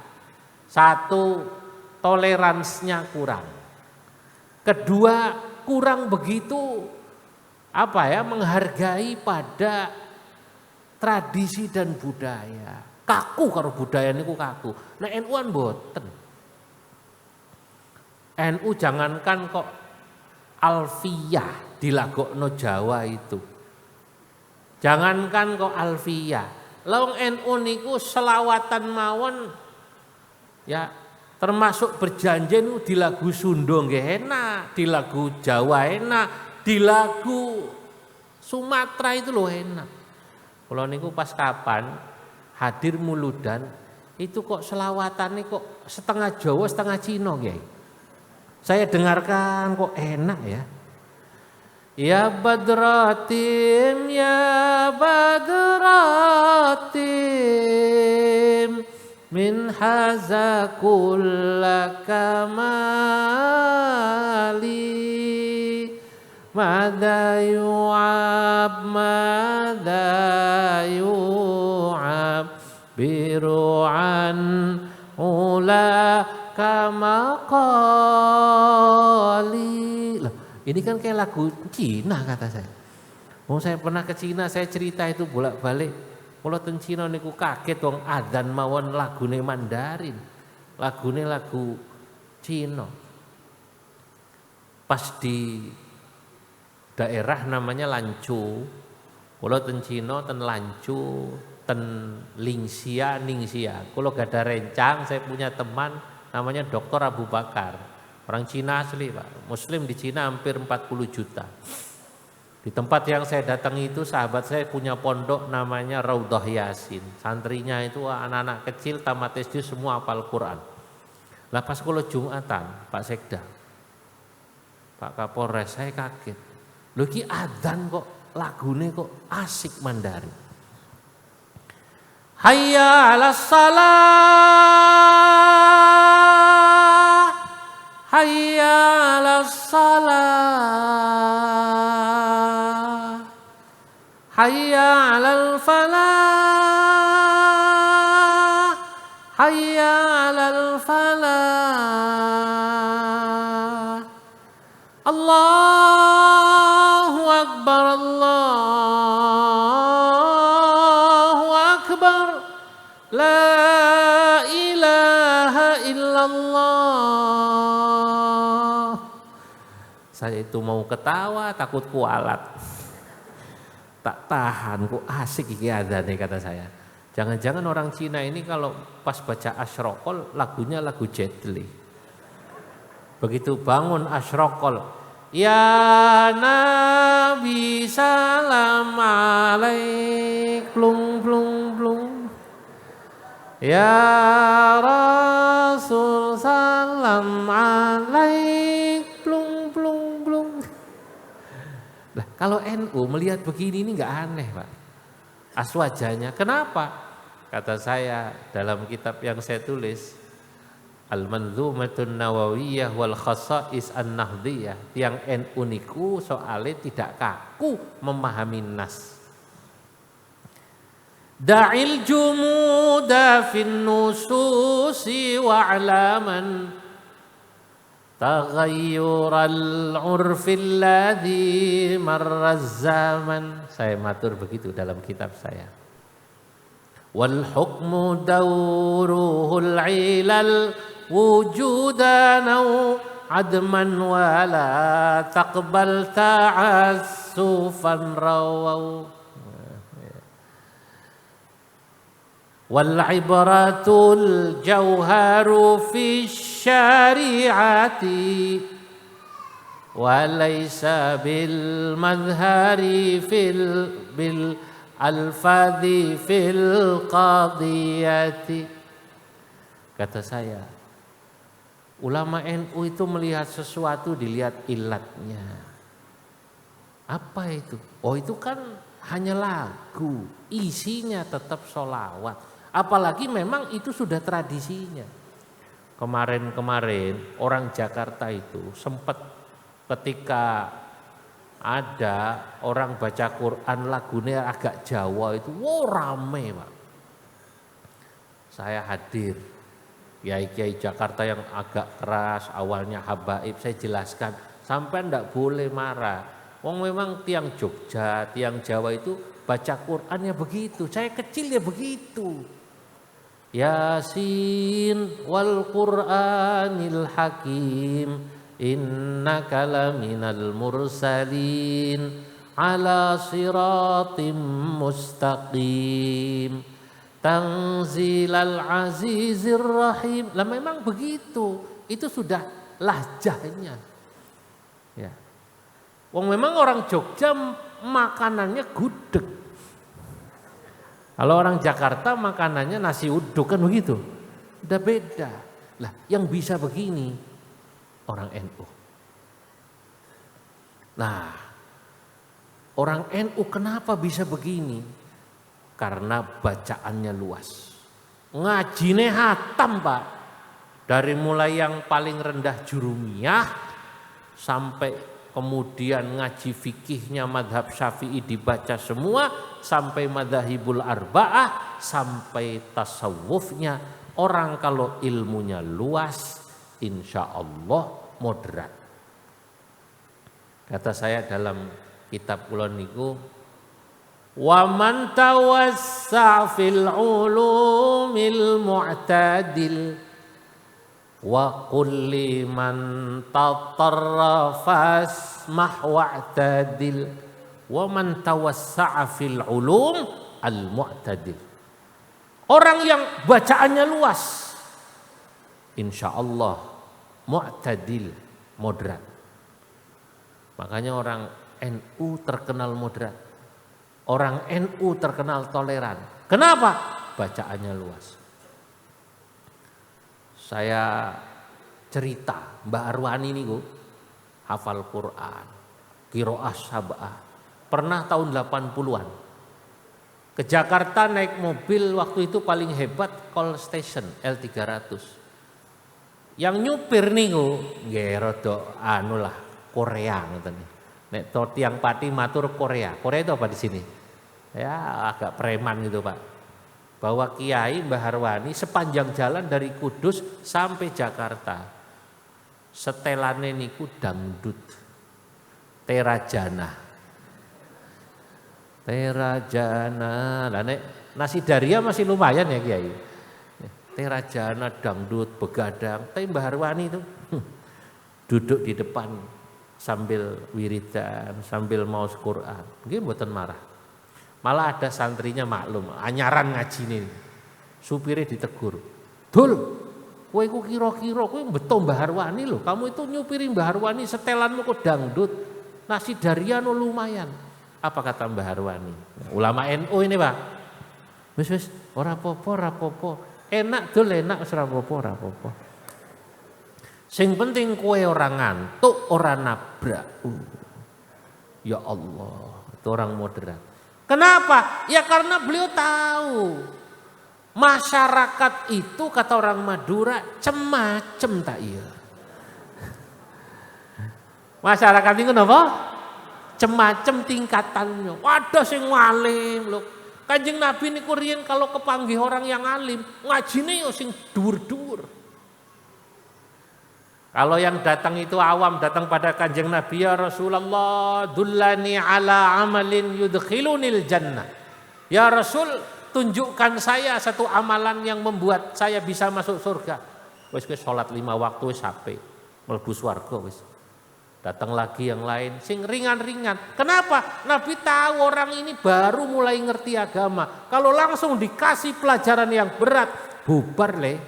Satu, toleransinya kurang. Kedua, kurang begitu menghargai pada tradisi dan budaya. Kaku karo budaya niku kaku. Nah NU-an mboten. NU jangankan kok alfiyah dilagokno Jawa itu. Jangankan kok alfiyah. Lawang NU niku selawatan mawon ya termasuk berjanji niku di lagu Sunda nggih enak, di lagu Jawa enak, di lagu Sumatera itu loh enak. Kalau niku pas kapan hadir muludan itu kok selawatannya kok setengah Jawa setengah Cina Kiai. Saya dengarkan kok enak ya. Ya Badratim min haza kulla kamali mada yu'ab biru'an ula kamaqali. Ini kan kayak lagu Cina kata saya. Saya pernah ke Cina, saya cerita itu bolak-balik. Kalau teng Cina niku kaget wong adzan mawon lagune Mandarin. Lagune lagu Cina. Pas di daerah namanya Lancu. Kalau teng Cina ten Lancu, ten Ningsia. Kalau gak ada rencang, saya punya teman namanya Dr. Abu Bakar. Orang Cina asli Pak. Muslim di Cina hampir 40 juta. Di tempat yang saya datangi itu sahabat saya punya pondok namanya Raudhah Yasin. Santrinya itu anak-anak kecil tamat SD semua hafal Quran. Lah pas kalau Jumatan Pak Sekda, Pak Kapolres saya kaget. Loh ki adzan kok lagune kok asik Mandarin. Hayya 'alas salah, hayya 'alas salah, hayya 'alal falah, hayya 'alal falah. Allahu akbar, Allahu akbar, la ilaha illallah. Saya itu mau ketawa takut kualat. Tak tahan, kok asik iki adzane kata saya. Jangan-jangan orang Cina ini kalau pas baca asyraqal lagunya lagu Jet Li. Begitu bangun asyraqal, ya Nabi salam alaik, plung plung plung. Ya Rasul salam alaik, plung plung plung. Nah, kalau NU melihat begini ini nggak aneh Pak. Aswajanya. Kenapa? Kata saya dalam kitab yang saya tulis, Al-Manzumatun Nawawiyah wal Khasa'is An-Nahdiyah, yang NU niku soalnya tidak kaku memahami nas. Da'il jumuda fin nususi wa'laman taghayyural urfil ladzi marraz zaman. Saya matur begitu dalam kitab saya. Wal hukmu dawruhul ilal wujudan au adman wala taqbal ta'assufan rawau. wal ibratul jauharu fi syariati wa laysa bil madhari bil alfadhi fil qadiyati. Kata saya, ulama NU itu melihat sesuatu dilihat ilatnya. Apa itu? Oh, itu kan hanya lagu, isinya tetap sholawat. Apalagi memang itu sudah tradisinya. Kemarin orang Jakarta itu sempat ketika ada orang baca Quran lagunya agak Jawa itu, wow rame Pak. Saya hadir, kiai-kiai Jakarta yang agak keras, awalnya habaib, saya jelaskan, sampai ndak boleh marah. Wong memang tiang Jogja, tiang Jawa itu baca Quran ya begitu, saya kecil ya begitu. Yasin wal Qur'anil Hakim innaka laminal mursalin ala siratim mustaqim tanzilal azizir rahim. Lah memang begitu, itu sudah lahjahnya. Ya. Wong memang orang Jogja makanannya gudeg. Kalau orang Jakarta makanannya nasi uduk kan begitu. Udah beda. Lah yang bisa begini orang NU. Nah, orang NU kenapa bisa begini? Karena bacaannya luas. Ngajine hatam Pak. Dari mulai yang paling rendah jurumiyah sampai kemudian ngaji fikihnya madhab syafi'i dibaca semua, sampai madhahibul arba'ah, sampai tasawufnya. Orang kalau ilmunya luas, insya Allah moderat. Kata saya dalam kitab kula niku, wa man tawassa' fil ulumil mu'tadil wa kulli man tatarrafa asmah wa'tadil wa man tawassa'a fil ulum al mu'tadil. Orang yang bacaannya luas insya Allah mu'tadil, moderat. Makanya orang NU terkenal moderat, orang NU terkenal toleran. Kenapa? Bacaannya luas. Saya cerita Mbak Arwani niku hafal Quran, qiraah sab'ah. Pernah tahun 80-an ke Jakarta naik mobil, waktu itu paling hebat Call Station L300. Yang nyupir niku nggih rada anu lah Korea ngoten. Nek to tiyang pati matur Korea. Korea itu apa di sini? Ya agak preman gitu Pak. Bahwa Kiai Mbah Arwani sepanjang jalan dari Kudus sampai Jakarta setelane niku dangdut, terajana. Lah nek nasi daria masih lumayan ya Kiai. Terajana, dangdut, begadang. Tapi Mbah Arwani itu duduk di depan sambil wiridan, sambil maos Quran. Nggih mboten marah. Malah ada santrinya maklum, anyaran ngaji nih. Supirnya ditegur. Dul, kowe iku kira-kira kowe beto Mbah Arwani lho. Kamu itu nyupiri Mbah Arwani setelanmu kok dangdut. Nasi darian lumayan. Apa kata Mbah Arwani? Ulama NU ini Pak. Wis ora apa-apa. Enak dul, enak wis ora apa-apa. Sing penting kowe ora ngantuk, ora nabrak. Ya Allah, itu orang moderat. Kenapa? Ya karena beliau tahu masyarakat itu kata orang Madura cemacem tak iya. Masyarakat itu apa? Cemacem tingkatannya. Wadah sing alim lho. Kanjeng Nabi niku riyen kalau kepanggih orang yang alim, ngajine yo sing dhuwur-dhuwur. Kalau yang datang itu awam, datang pada Kanjeng Nabi, ya Rasulullah, dullani ala amalin yudkhilunil jannah. Ya Rasul, tunjukkan saya satu amalan yang membuat saya bisa masuk surga. Wis salat 5 waktu wis apik, mlebu swarga wis. Datang lagi yang lain, sing ringan-ringan. Kenapa? Nabi tahu orang ini baru mulai ngerti agama. Kalau langsung dikasih pelajaran yang berat, bubar le.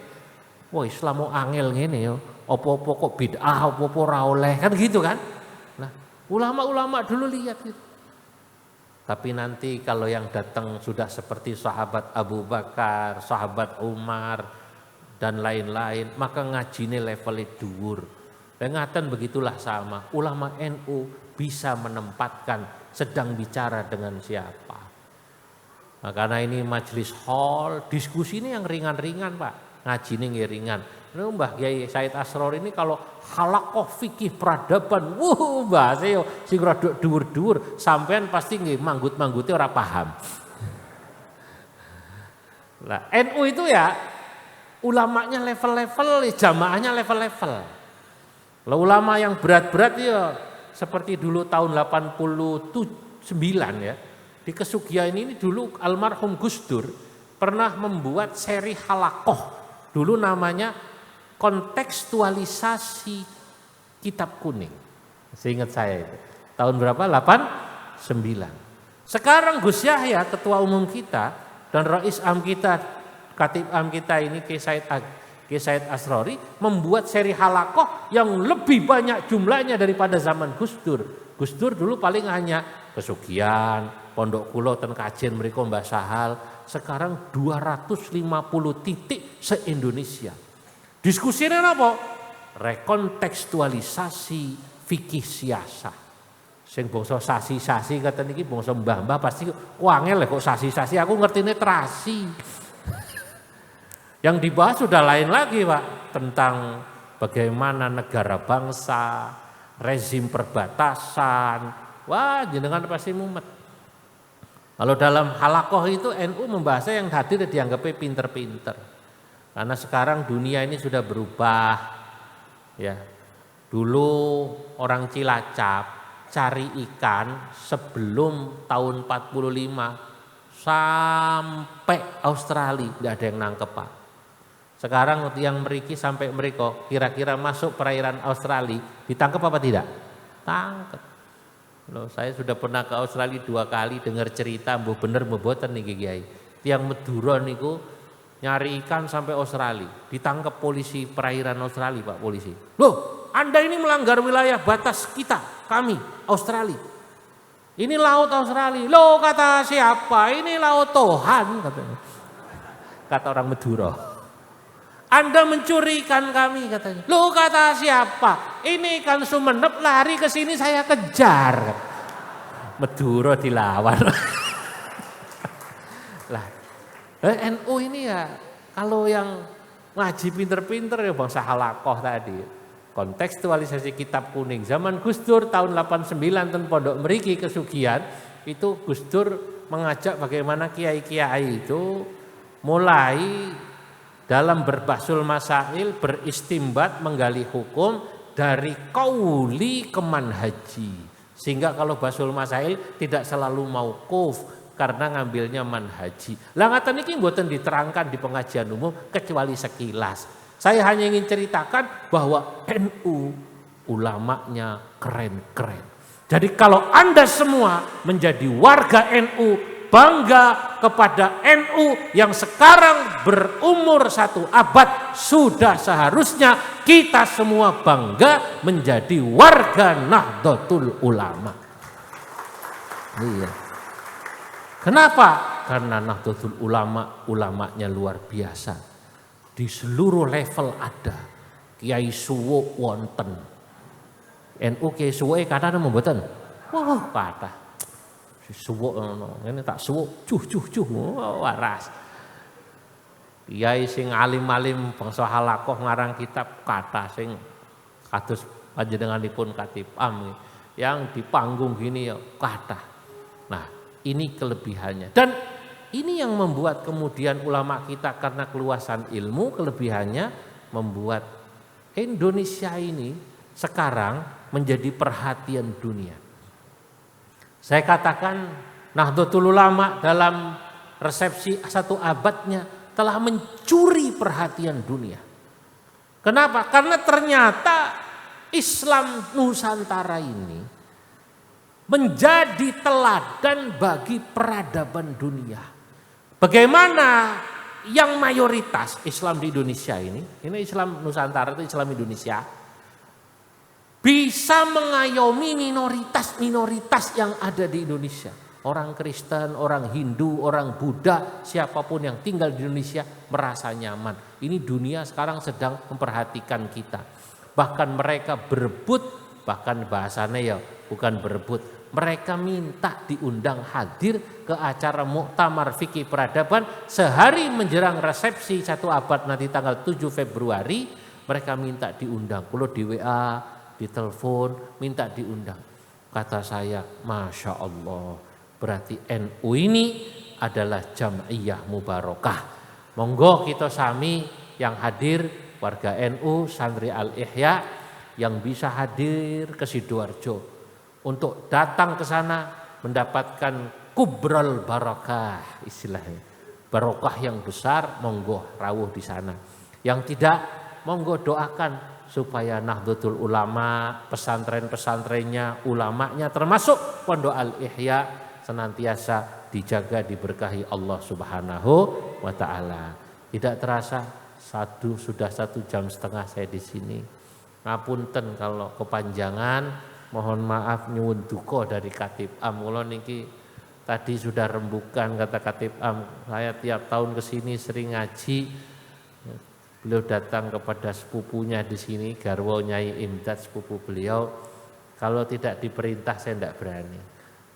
Wah Islam mau angel ngene yo. Opo-opo kok bid'ah, opo-opo ora oleh, kan gitu kan? Nah, ulama-ulama dulu lihat gitu. Tapi nanti kalau yang datang sudah seperti sahabat Abu Bakar, sahabat Umar dan lain-lain, maka ngajine levelnya dhuwur. Ngaten begitulah sama, ulama NU bisa menempatkan sedang bicara dengan siapa. Nah, karena ini majelis hall, diskusi ini yang ringan-ringan Pak, ngaji ini ringan. Nah, Mbah Kiai Said Asror ini kalau halakoh fikih peradaban, bahasa sing rada dhuwur-dhuwur, sampean pasti nggih manggut-manggute ora paham. Lah NU itu ya ulamanya level-level, jamaahnya level-level. Lah ulama yang berat-berat ya seperti dulu tahun 89 ya. Di Kesugihan ini dulu almarhum Gus Dur pernah membuat seri halakoh. Dulu namanya kontekstualisasi kitab kuning. Seingat saya itu. Tahun berapa? 89. Sekarang Gus Yahya ketua umum kita dan Rais Am kita, Katib Am kita ini Kiai Said Asrori membuat seri halakoh yang lebih banyak jumlahnya daripada zaman Gus Dur. Gus Dur dulu paling hanya Pesugihan, Pondok Kulo dan kajian mereka Mbah Sahal. Sekarang 250 titik se-Indonesia. Diskusinya apa? Rekontekstualisasi fikih siasah. Sing bangsa sasi-sasi kata niki bangsa mbah-mbah pasti wangel kok sasi-sasi, aku ngertine terasi. Yang dibahas sudah lain lagi Pak, tentang bagaimana negara bangsa, rezim perbatasan. Wah, jenengan pasti mumet. Kalau dalam halakoh itu NU membahasnya yang hadir dianggapnya pinter-pinter. Karena sekarang dunia ini sudah berubah. Ya. Dulu orang Cilacap cari ikan sebelum tahun 45 sampai Australia tidak ada yang nangkep Pak. Sekarang yang meriki sampai mereka kira-kira masuk perairan Australia ditangkap apa tidak? Tangkap. Loh, saya sudah pernah ke Australia 2 kali dengar cerita mbuh bener mbuh boten niki Kiai. Tiang Madura niku nyari ikan sampai Australia, ditangkap polisi perairan Australia Pak polisi. Loh, Anda ini melanggar wilayah batas kita, kami Australia. Ini laut Australia. Loh kata siapa? Ini laut Tuhan katanya. Kata orang Madura. Anda mencuri ikan kami katanya. Loh kata siapa? Ini ikan Sumenep lari ke sini saya kejar. Madura dilawan. Lah, NU ini ya kalau yang ngaji pinter-pinter ya bangsa halakoh tadi. Kontekstualisasi kitab kuning. Zaman Gus Dur tahun 89 ten Pondok Meriki Kesugihan itu Gus Dur mengajak bagaimana kiai-kiai itu mulai dalam berbasul masail beristimbat menggali hukum dari qauli ke manhaji. Sehingga kalau basul masail tidak selalu mauquf karena ngambilnya manhaji. Lah ngaten iki mboten diterangkan di pengajian umum kecuali sekilas. Saya hanya ingin ceritakan bahwa NU ulamanya keren-keren. Jadi kalau Anda semua menjadi warga NU, bangga kepada NU yang sekarang berumur 1 abad, sudah seharusnya kita semua bangga menjadi warga Nahdlatul Ulama. Iya. Kenapa? Karena Nahdlatul Ulama, ulamanya luar biasa. Di seluruh level ada. Kiai suwo wonten. NU Kiai suwo kadang mboten. Wah, kathah. Suwuk ngene tak suwuk cuh waras. Kiai sing alim-alim bangsa halakoh ngarang kitab kata sing kados panjenenganipun Katib Am yang di panggung gini ya kata. Nah, ini kelebihannya. Dan ini yang membuat kemudian ulama kita karena keluasan ilmu kelebihannya membuat Indonesia ini sekarang menjadi perhatian dunia. Saya katakan Nahdlatul Ulama dalam resepsi 1 abadnya telah mencuri perhatian dunia. Kenapa? Karena ternyata Islam Nusantara ini menjadi teladan bagi peradaban dunia. Bagaimana yang mayoritas Islam di Indonesia ini Islam Nusantara itu Islam Indonesia, bisa mengayomi minoritas-minoritas yang ada di Indonesia. Orang Kristen, orang Hindu, orang Buddha, siapapun yang tinggal di Indonesia merasa nyaman. Ini dunia sekarang sedang memperhatikan kita. Bahkan mereka berebut, bahkan bahasanya ya bukan berebut. Mereka minta diundang hadir ke acara Muktamar Fikih Peradaban sehari menjelang resepsi 1 abad nanti tanggal 7 Februari. Mereka minta diundang. Kalau di WA, ditelepon, minta diundang. Kata saya, Masya Allah, berarti NU ini adalah jam'iyah mubarakah. Monggo kita sami yang hadir, warga NU, santri Al-Ihya, yang bisa hadir ke Sidoarjo untuk datang ke sana mendapatkan kubral barakah, istilahnya barokah yang besar, monggo rawuh di sana. Yang tidak, monggo doakan supaya Nahdlatul Ulama, pesantren-pesantrennya, ulamanya termasuk Pondok Al-Ihya senantiasa dijaga, diberkahi Allah Subhanahu wa taala. Tidak terasa sudah 1,5 jam saya di sini. Ngapunten kalau kepanjangan, mohon maaf nyuwun duka dari Khatib Am. Kula niki tadi sudah rembukan kata Khatib Am, saya tiap tahun ke sini sering ngaji. Beliau datang kepada sepupunya di sini, garwo Nyai Imdad, sepupu beliau. Kalau tidak diperintah saya tidak berani.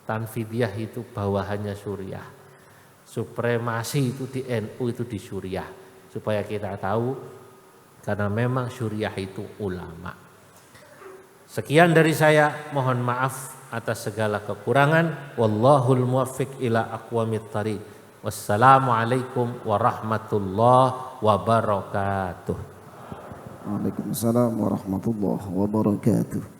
Tanfidiyah itu bawahannya Suriah. Supremasi itu di NU itu di Suriah. Supaya kita tahu, karena memang Suriah itu ulama. Sekian dari saya, mohon maaf atas segala kekurangan. Wallahul muwaffiq ila aqwamit thariq. Wassalamualaikum warahmatullahi wabarakatuh. Waalaikumsalam warahmatullahi wabarakatuh.